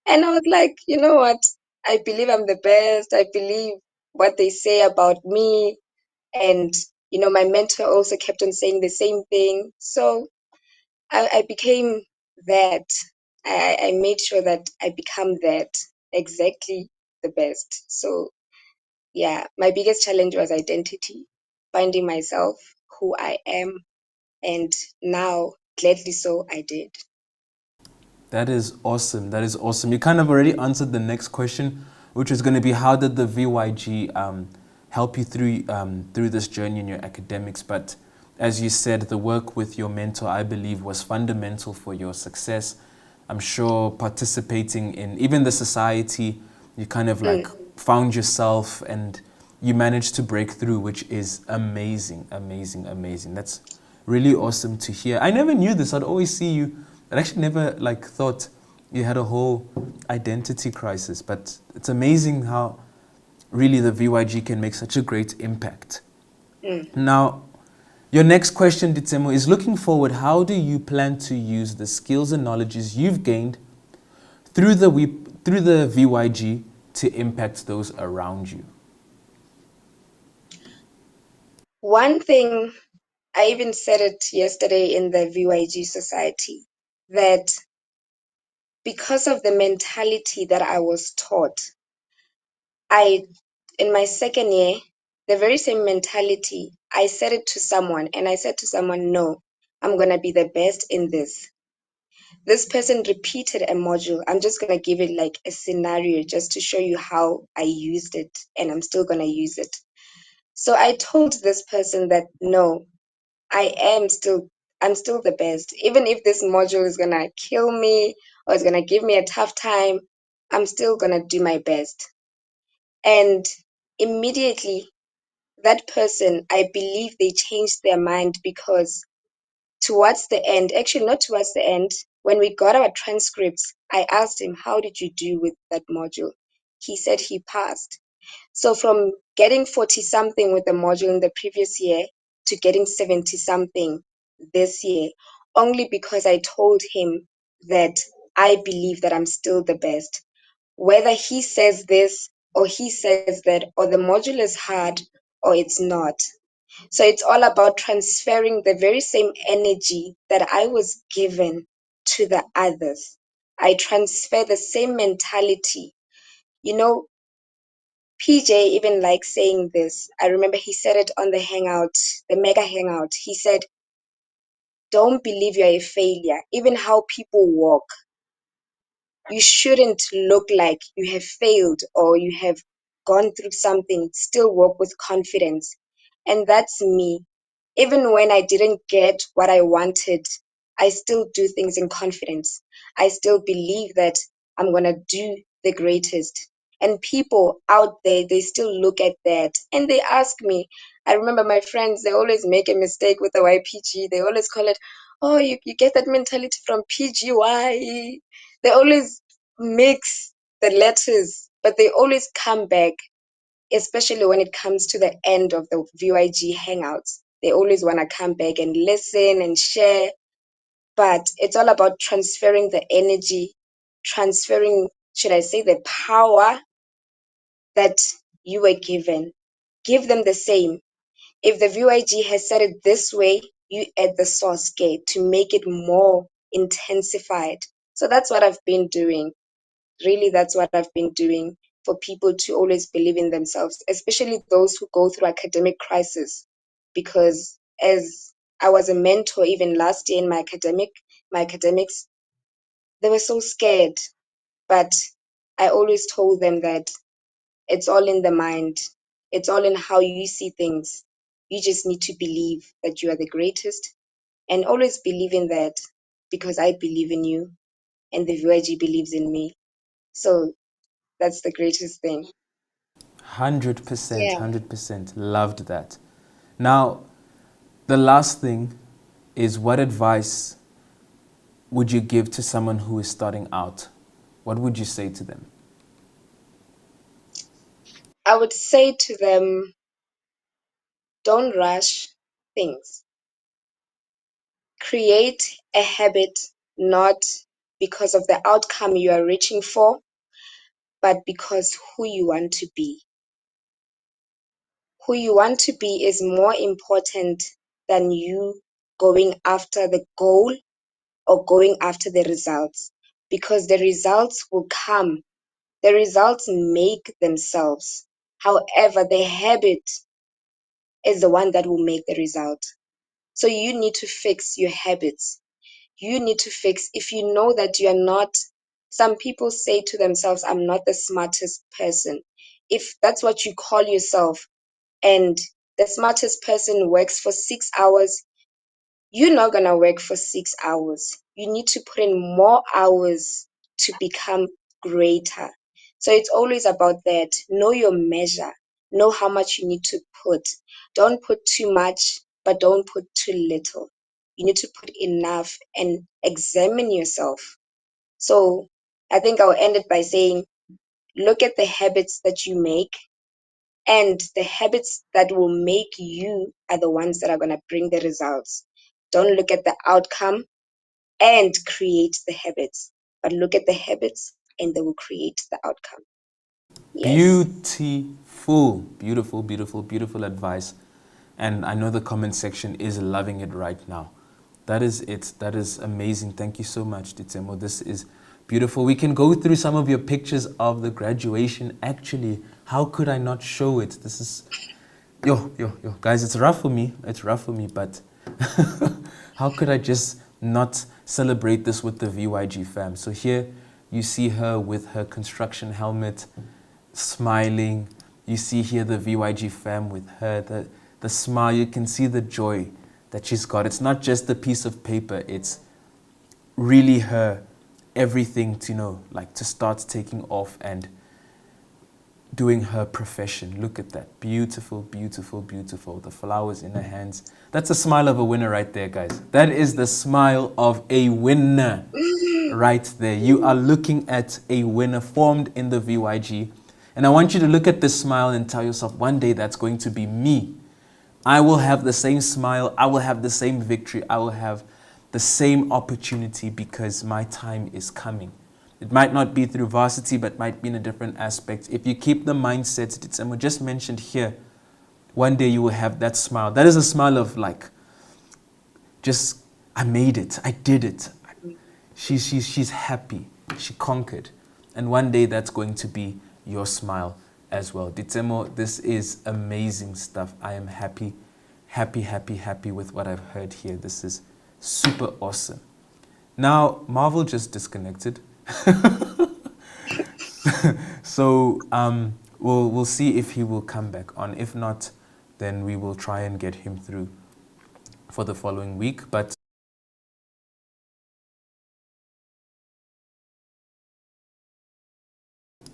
And I was like, you know what? I believe I'm the best. I believe what they say about me. And, my mentor also kept on saying the same thing. So I became that. I made sure that I become that exactly the best. So, yeah, my biggest challenge was identity, finding myself, who I am. And now, gladly so, I did. That is awesome. That is awesome. You kind of already answered the next question, which is going to be how did the VYG help you through this journey in your academics? But as you said, the work with your mentor, I believe, was fundamental for your success. I'm sure participating in even the society, you kind of like found yourself and you managed to break through, which is amazing, amazing, amazing. That's really awesome to hear. I never knew this. I'd always see you. I actually never like thought you had a whole identity crisis, but it's amazing how really the VYG can make such a great impact. Now, your next question, Ditsemo, is looking forward, how do you plan to use the skills and knowledges you've gained through the VYG to impact those around you? One thing, I even said it yesterday in the VYG society, that because of the mentality that I was taught, in my second year, the very same mentality, I said it to someone and I said to someone, no, I'm going to be the best in this. This person repeated a module. I'm just going to give it like a scenario just to show you how I used it and I'm still going to use it. So I told this person that no, I'm still the best. Even if this module is going to kill me or it's going to give me a tough time, I'm still going to do my best. And immediately, that person, I believe they changed their mind because towards the end, actually not towards the end, when we got our transcripts, I asked him, how did you do with that module? He said he passed. So from getting 40 something with the module in the previous year to getting 70 something this year, only because I told him that I believe that I'm still the best. Whether he says this or he says that, or the module is hard or it's not. So it's all about transferring the very same energy that I was given to the others. I transfer the same mentality. PJ even likes saying this. I remember he said it on the hangout, the mega hangout. He said, don't believe you're a failure. Even how people walk, you shouldn't look like you have failed or you have gone through something. Still walk with confidence. And that's me. Even when I didn't get what I wanted, I still do things in confidence. I still believe that I'm going to do the greatest. And people out there, they still look at that and they ask me. I remember my friends, they always make a mistake with the YPG. They always call it, oh, you get that mentality from PGY. They always mix the letters, but they always come back, especially when it comes to the end of the VYG hangouts. They always want to come back and listen and share. But it's all about transferring the energy, transferring, should I say, the power that you were given. Give them the same. If the VYG has said it this way, you add the sauce gate to make it more intensified. So that's what I've been doing. Really, that's what I've been doing for people to always believe in themselves, especially those who go through academic crisis. Because as I was a mentor even last year in my academics, they were so scared. But I always told them that it's all in the mind. It's all in how you see things. You just need to believe that you are the greatest and always believe in that because I believe in you and the VYG believes in me. So that's the greatest thing. 100%, Yeah. 100%. Loved that. Now, the last thing is, what advice would you give to someone who is starting out? What would you say to them? I would say to them, don't rush things. Create a habit not because of the outcome you are reaching for, but because who you want to be. Who you want to be is more important than you going after the goal or going after the results, because the results will come. The results make themselves. However, the habit is the one that will make the result. So you need to fix your habits. You need to fix, if you know that you're not, some people say to themselves, I'm not the smartest person. If that's what you call yourself, and the smartest person works for 6 hours, you're not going to work for 6 hours. You need to put in more hours to become greater. So it's always about that. Know your measure. Know how much you need to put. Don't put too much, but don't put too little. You need to put enough and examine yourself. So I think I'll end it by saying, look at the habits that you make, and the habits that will make you are the ones that are going to bring the results. Don't look at the outcome and create the habits, but look at the habits and they will create the outcome. Yes. Beautiful, beautiful, beautiful, beautiful advice. And I know the comment section is loving it right now. That is it. That is amazing. Thank you so much, Ditsemo. This is beautiful. We can go through some of your pictures of the graduation. Actually, how could I not show it? This is, yo. Guys, it's rough for me. It's rough for me, but how could I just not celebrate this with the VYG fam? So here you see her with her construction helmet, smiling. You see here the VYG fam with her, the smile. You can see the joy that she's got. It's not just a piece of paper. It's really her everything to know, like to start taking off and doing her profession. Look at that. Beautiful, beautiful, beautiful. The flowers in her hands. That's a smile of a winner right there, guys. That is the smile of a winner right there. You are looking at a winner formed in the VYG. And I want you to look at this smile and tell yourself, one day that's going to be me. I will have the same smile. I will have the same victory. I will have the same opportunity because my time is coming. It might not be through varsity, but might be in a different aspect. If you keep the mindset, and we just mentioned here, one day you will have that smile. That is a smile of like, just, I made it. I did it. She's happy. She conquered. And one day that's going to be your smile as well. Ditsemo, this is amazing stuff. I am happy with what I've heard here. This is super awesome. Now, Marvel just disconnected. So we'll see if he will come back on. If not, then we will try and get him through for the following week. But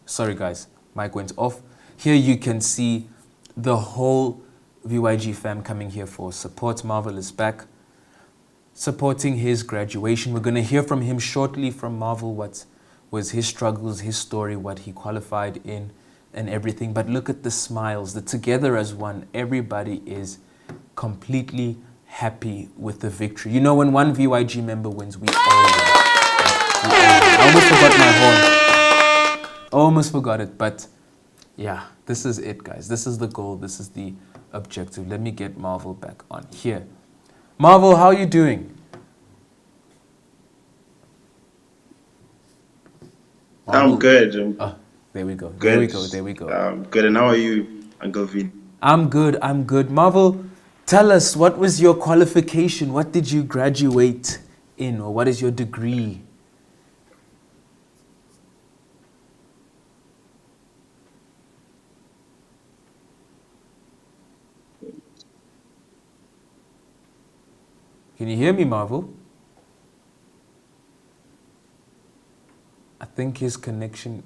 sorry guys, mic went off. Here you can see the whole VYG fam coming here for support. Marvel is back supporting his graduation. We're going to hear from him shortly from Marvel what was his struggles, his story, what he qualified in and everything. But look at the smiles, the together as one. Everybody is completely happy with the victory. You know, when one VYG member wins, we all win. I almost forgot my horn. Almost forgot it, but Yeah, this is it, guys. This is the goal. This is the objective. Let me get Marvel back on here. Marvel, how are you doing? I'm Marvel. good. Oh, there we go. There we Good. go. There we go. Good. And how are you, Uncle V? I'm good. I'm good. Marvel, tell us, what was your qualification? What did you graduate in, or what is your degree? Can you hear me, Marvel? I think his connection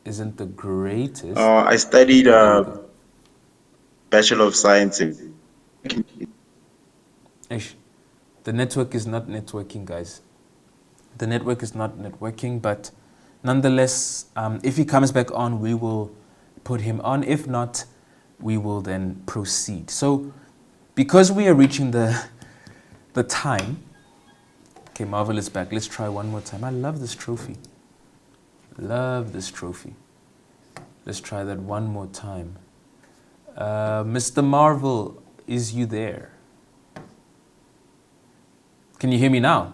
isn't the greatest. I studied Oh, there we go. Bachelor of Science in. Ish. The network is not networking, guys. The network is not networking, but nonetheless, if he comes back on, we will put him on. If not, we will then proceed. So, because we are reaching the time, okay, Marvel is back. Let's try one more time. I love this trophy. Love this trophy. Let's try that one more time. Mr. Marvel, is you there? Can you hear me now?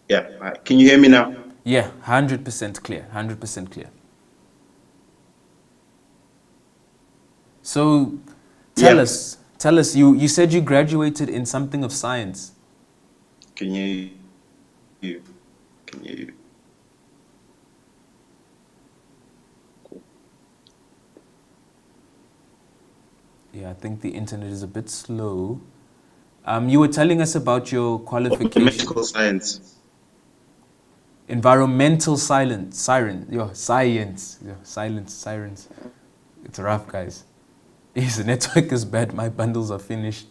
Yeah. Can you hear me now? Yeah, 100% clear. 100% clear. So, tell Yeah. us. Tell us. You said you graduated in something of science. Can you? Can you? Yeah, I think the internet is a bit slow. You were telling us about your qualification. Medical science. Environmental science. Sirens. It's rough, guys. His network is bad. My bundles are finished.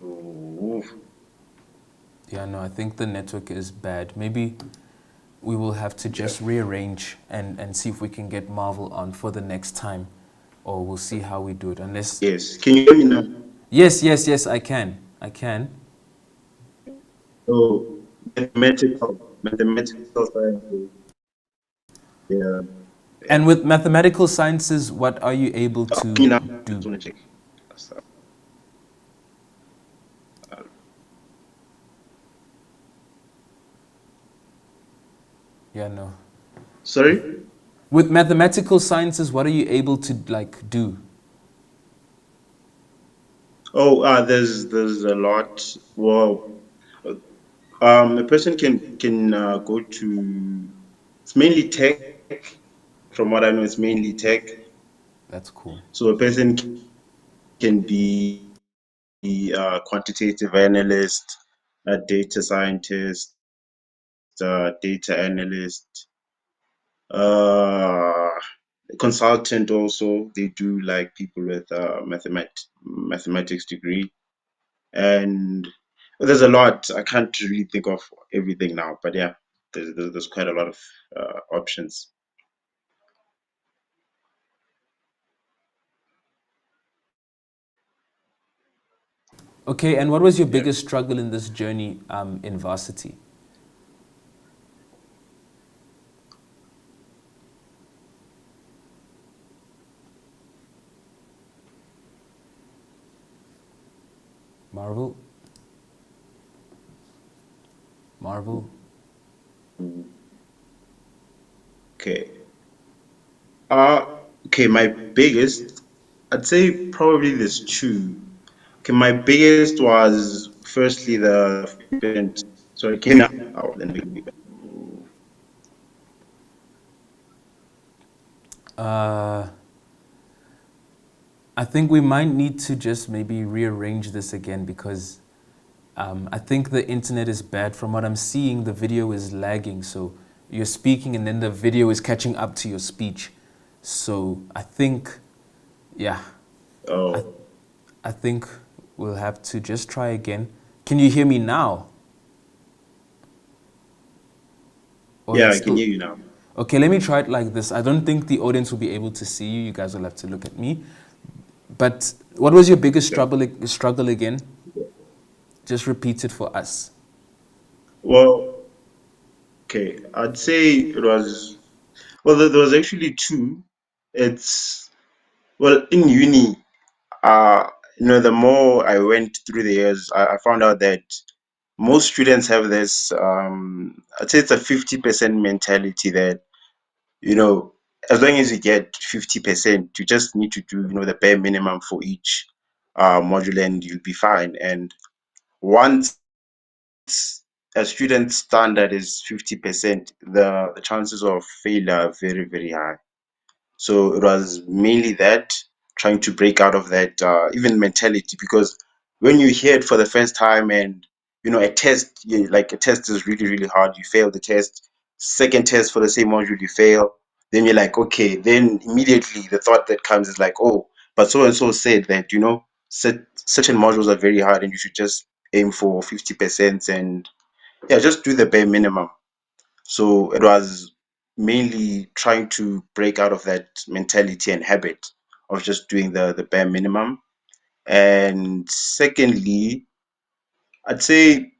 Ooh. Yeah, no, I think the network is bad. Maybe we will have to just rearrange and see if we can get Marvel on for the next time. Or we'll see how we do it. Unless... Yes. Can you hear me now? Yes, I can. I can. So mathematical science. Yeah. And with mathematical sciences, what are you able Can to you now? do? Just want to check. Yeah, no. Sorry. With mathematical sciences, what are you able to do? Oh, there's a lot. Well, a person can go to. It's mainly tech. From what I know, it's mainly tech. That's cool. So a person can be a quantitative analyst, a data scientist, data analyst, uh, consultant also. They do like people with mathematics degree. And there's a lot. I can't really think of everything now, but yeah, there's quite a lot of options. Okay, and what was your Yeah. biggest struggle in this journey in varsity? Marvel? Marvel? Okay. Okay, my biggest, I'd say probably there's two. Okay, my biggest was firstly the 50%. Sorry, can I? Oh, then Uh, I think we might need to just maybe rearrange this again because I think the internet is bad. From what I'm seeing, the video is lagging. So you're speaking and then the video is catching up to your speech. So I think, yeah, Oh, I think we'll have to just try again. Can you hear me now? Or yeah, it's I can still... hear you now. Okay, let me try it like this. I don't think the audience will be able to see you. You guys will have to look at me. But what was your biggest struggle again? Just repeat it for us. Well, okay, I'd say it was, well, there was actually two. It's, well, in uni, uh, the more I went through the years, I found out that most students have this, I'd say it's a 50% mentality that, you know, as long as you get 50%, you just need to do, the bare minimum for each module and you'll be fine. And once a student's standard is 50%, the chances of failure are very, very high. So it was mainly that, trying to break out of that even mentality, because when you hear it for the first time and a test, like a test is really, really hard, you fail the test, second test for the same module, you fail, then you're like, okay, then immediately the thought that comes is like, oh, but so and so said that, certain modules are very hard and you should just aim for 50% and yeah, just do the bare minimum. So it was mainly trying to break out of that mentality and habit of just doing the bare minimum. And secondly, I'd say,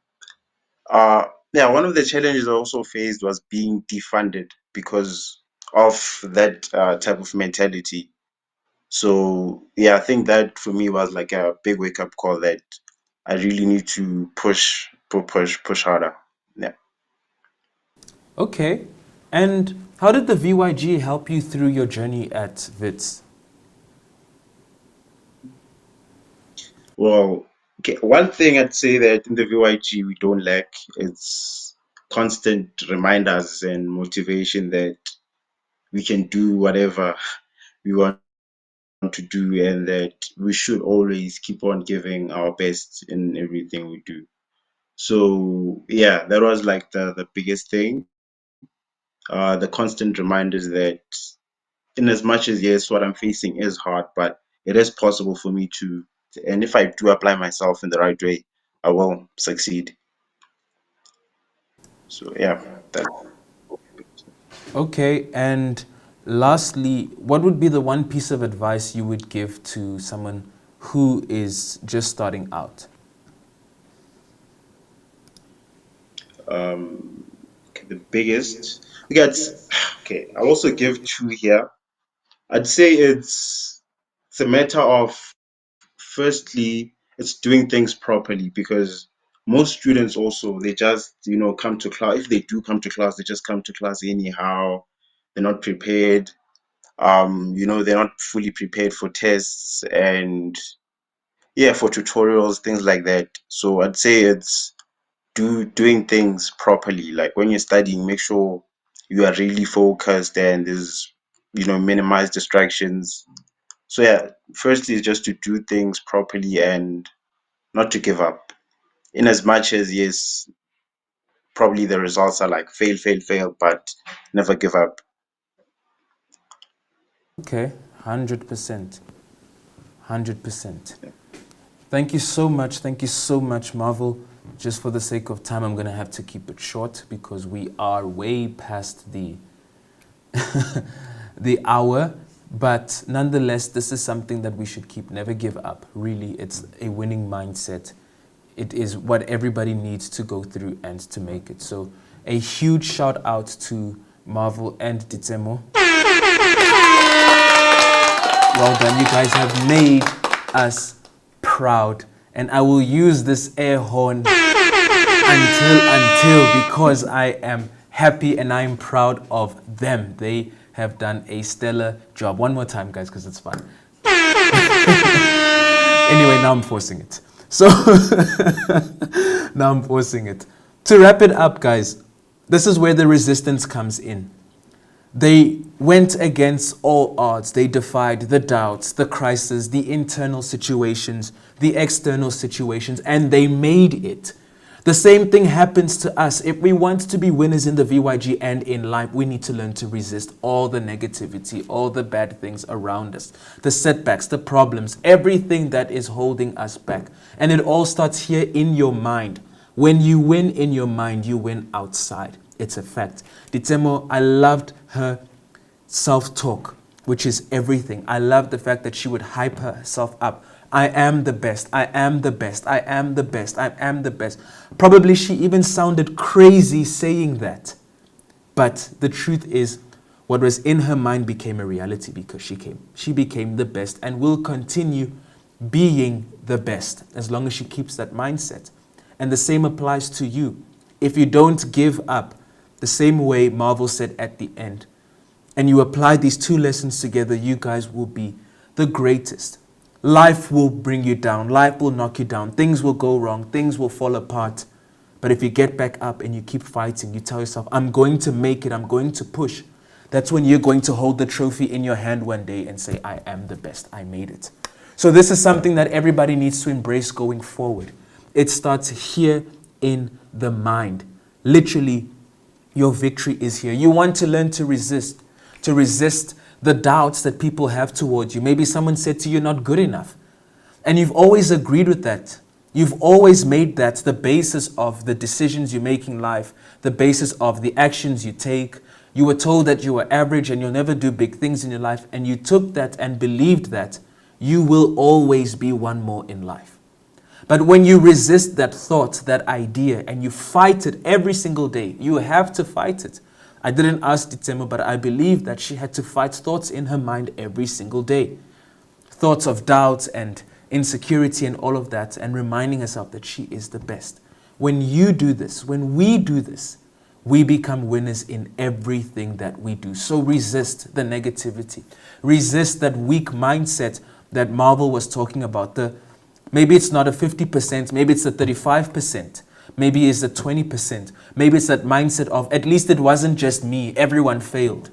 yeah, one of the challenges I also faced was being defunded because of that type of mentality. So yeah, I think that for me was like a big wake up call that I really need to push harder. Yeah. Okay. And how did the VYG help you through your journey at WITS? Well, okay, one thing I'd say that in the VYG we don't lack is constant reminders and motivation that we can do whatever we want to do and that we should always keep on giving our best in everything we do. So yeah, that was like the biggest thing. The constant reminders that in as much as yes, what I'm facing is hard, but it is possible for me and if I do apply myself in the right way, I will succeed. So yeah, that. Okay, and lastly, what would be the one piece of advice you would give to someone who is just starting out? Okay, the biggest. Okay, okay. I'll also give two here. I'd say it's a matter of, firstly, it's doing things properly, because most students also, they just come to class. If they do come to class, they just come to class anyhow. They're not prepared. They're not fully prepared for tests and yeah, for tutorials, things like that. So I'd say it's doing things properly. Like when you're studying, make sure you are really focused and there's minimize distractions. So yeah, firstly is just to do things properly and not to give up. In as much as yes, probably the results are like fail, fail, fail, but never give up. Okay, 100%. 100%. Thank you so much. Thank you so much, Marvel. Just for the sake of time, I'm going to have to keep it short because we are way past the the hour. But nonetheless, this is something that we should keep. Never give up. Really, it's a winning mindset. It is what everybody needs to go through and to make it. So a huge shout out to Marvel and Ditsemo. Well done. You guys have made us proud. And I will use this air horn until because I am happy and I'm proud of them. They have done a stellar job. One more time, guys, because it's fun. Anyway, now I'm forcing it. So now I'm forcing it. To wrap it up, guys, this is where the resistance comes in. They went against all odds. They defied the doubts, the crises, the internal situations, the external situations, and they made it. The same thing happens to us. If we want to be winners in the VYG and in life, we need to learn to resist all the negativity, all the bad things around us, the setbacks, the problems, everything that is holding us back. And it all starts here in your mind. When you win in your mind, you win outside. It's a fact. Ditsemo, I loved her self-talk, which is everything. I loved the fact that she would hype herself up I am the best. I am the best. I am the best. I am the best. Probably she even sounded crazy saying that. But the truth is, what was in her mind became a reality because she became the best and will continue being the best as long as she keeps that mindset. And the same applies to you. If you don't give up, the same way Marvel said at the end, and you apply these two lessons together, you guys will be the greatest. Life will bring you down. Life will knock you down. Things will go wrong. Things will fall apart. But if you get back up and you keep fighting, you tell yourself, I'm going to make it. I'm going to push. That's when you're going to hold the trophy in your hand one day and say, I am the best. I made it. So this is something that everybody needs to embrace going forward. It starts here in the mind. Literally, your victory is here. You want to learn to resist the doubts that people have towards you. Maybe someone said to you, you're not good enough. And you've always agreed with that. You've always made that the basis of the decisions you make in life, the basis of the actions you take. You were told that you were average and you'll never do big things in your life. And you took that and believed that you will always be one more in life. But when you resist that thought, that idea, and you fight it every single day, you have to fight it. I didn't ask Ditemo, but I believe that she had to fight thoughts in her mind every single day. Thoughts of doubt and insecurity and all of that, and reminding herself that she is the best. When you do this, when we do this, we become winners in everything that we do. So resist the negativity. Resist that weak mindset that Marvel was talking about. Maybe it's not a 50%, maybe it's a 35%. Maybe it's a 20%. Maybe it's that mindset of, at least it wasn't just me, everyone failed.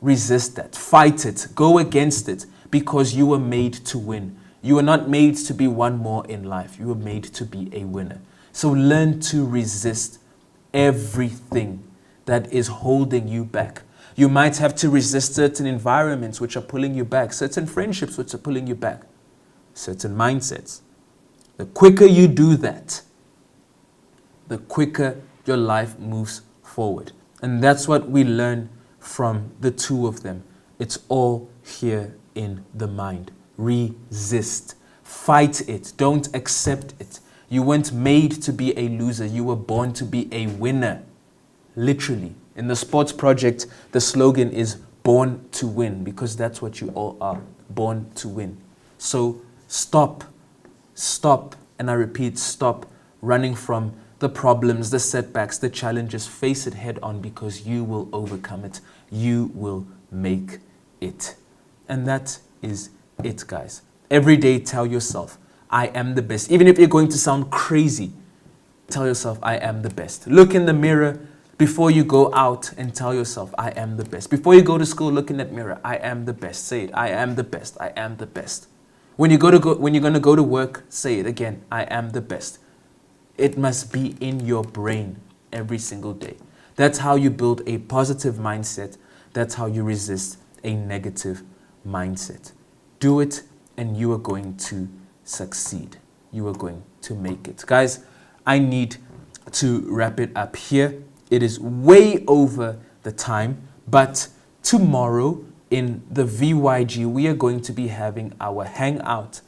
Resist that. Fight it. Go against it, because you were made to win. You were not made to be one more in life. You were made to be a winner. So learn to resist everything that is holding you back. You might have to resist certain environments which are pulling you back, certain friendships which are pulling you back, certain mindsets. The quicker you do that, the quicker your life moves forward. And that's what we learn from the two of them. It's all here in the mind. Resist. Fight it. Don't accept it. You weren't made to be a loser. You were born to be a winner. Literally. In the sports project, the slogan is born to win, because that's what you all are. Born to win. So stop, and I repeat, stop running from the problems, the setbacks, the challenges. Face it head on, because you will overcome it. You will make it. And that is it, guys. Every day tell yourself, I am the best. Even if you're going to sound crazy, tell yourself, I am the best. Look in the mirror before you go out and tell yourself, I am the best. Before you go to school, look in that mirror, I am the best. Say it, I am the best. I am the best. When you're going to go to work, say it again, I am the best. It must be in your brain every single day. That's how you build a positive mindset. That's how you resist a negative mindset. Do it, and you are going to succeed. You are going to make it. Guys, I need to wrap it up here. It is way over the time, but tomorrow in the VYG, we are going to be having our hangout.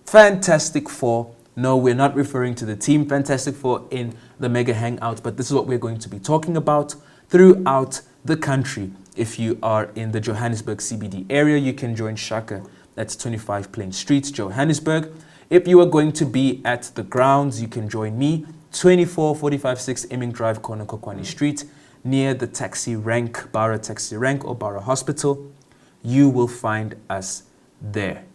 Fantastic Four. No, we're not referring to the team Fantastic Four in the mega hangout, but this is what we're going to be talking about throughout the country. If you are in the Johannesburg CBD area, you can join Shaka. That's 25 Plain Street, Johannesburg. If you are going to be at the grounds, you can join me, 2445-6 Emming Drive, corner Kokwani Street, near the taxi rank, Bara Taxi Rank or Bara Hospital. You will find us there.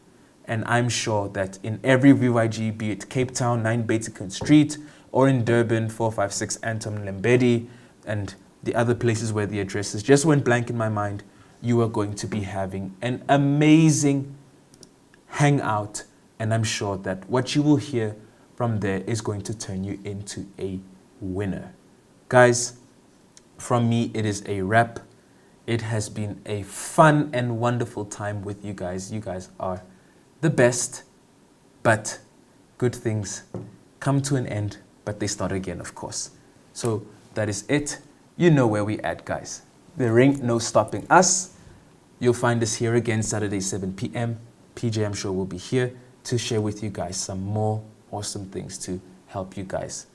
And I'm sure that in every VYG, be it Cape Town, 9 Batican Street, or in Durban, 456 Anton Lembedi, and the other places where the addresses just went blank in my mind, you are going to be having an amazing hangout. And I'm sure that what you will hear from there is going to turn you into a winner. Guys, from me, it is a wrap. It has been a fun and wonderful time with you guys. You guys are the best, but good things come to an end, but they start again, of course. So that is it. You know where we at, guys. There ain't no stopping us. You'll find us here again Saturday, 7 p.m. PJ, I'm sure, will be here. to share with you guys some more awesome things to help you guys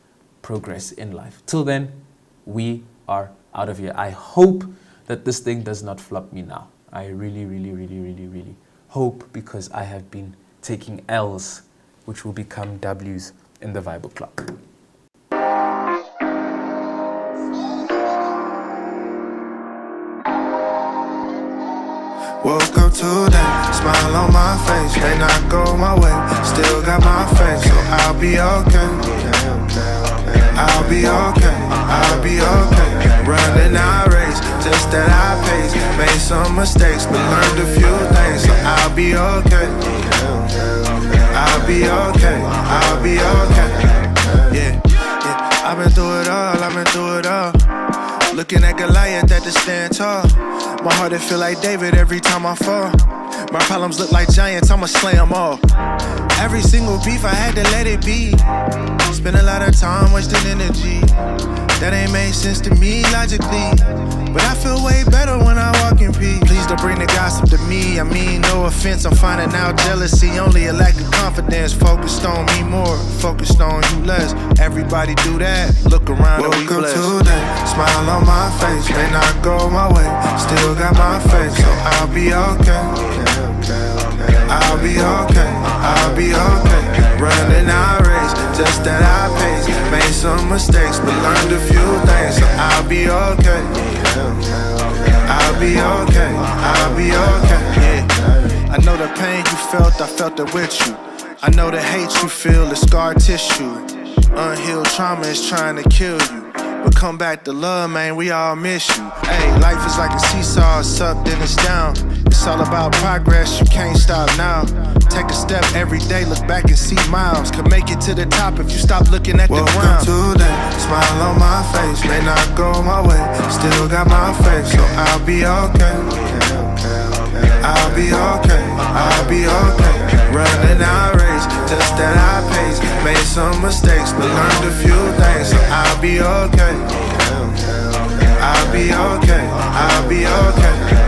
progress in life. Till then, we are out of here. I hope that this thing does not flop me now. I really, really, really, really, really hope, because I have been taking L's, which will become W's in the Bible Club. Woke up today, smile on my face. May not go my way, still got my faith, so I'll be okay. I'll be okay, I'll be okay. Running our race, just that I pace. Made some mistakes, but learned a few things, so I'll be okay. I'll be okay, I'll be okay. Yeah, yeah. I've been through it all, I've been through it all. Looking at Goliath at the stand tall. My heart, it feel like David every time I fall. My problems look like giants, I'ma slay them all. Every single beef, I had to let it be. Spend a lot of time wasting energy. That ain't made sense to me logically, but I feel way better when I walk in peace. Please don't bring the gossip to me, I mean no offense. I'm finding out jealousy, only a lack of confidence. Focused on me more, focused on you less. Everybody do that, look around and we blessed. Woke up today, smile on my face. May not go my way, still got my faith, so I'll be okay. I'll be okay, I'll be okay. Running our race, just that I pace. Made some mistakes, but learned a few things, so I'll be okay. I'll be okay, I'll be okay, yeah. I know the pain you felt, I felt it with you. I know the hate you feel is scar tissue. Unhealed trauma is trying to kill you, but come back to love, man, we all miss you. Hey, life is like a seesaw, it's up, then it's down. It's all about progress, you can't stop now. Take a step every day, look back and see miles. Could make it to the top if you stop looking at the ground. Woke up today, smile on my face. May not go my way, still got my faith, so I'll be okay. I'll be okay, I'll be okay. Running our race, just that I pace. Made some mistakes, but learned a few things, so I'll be okay. I'll be okay, I'll be okay.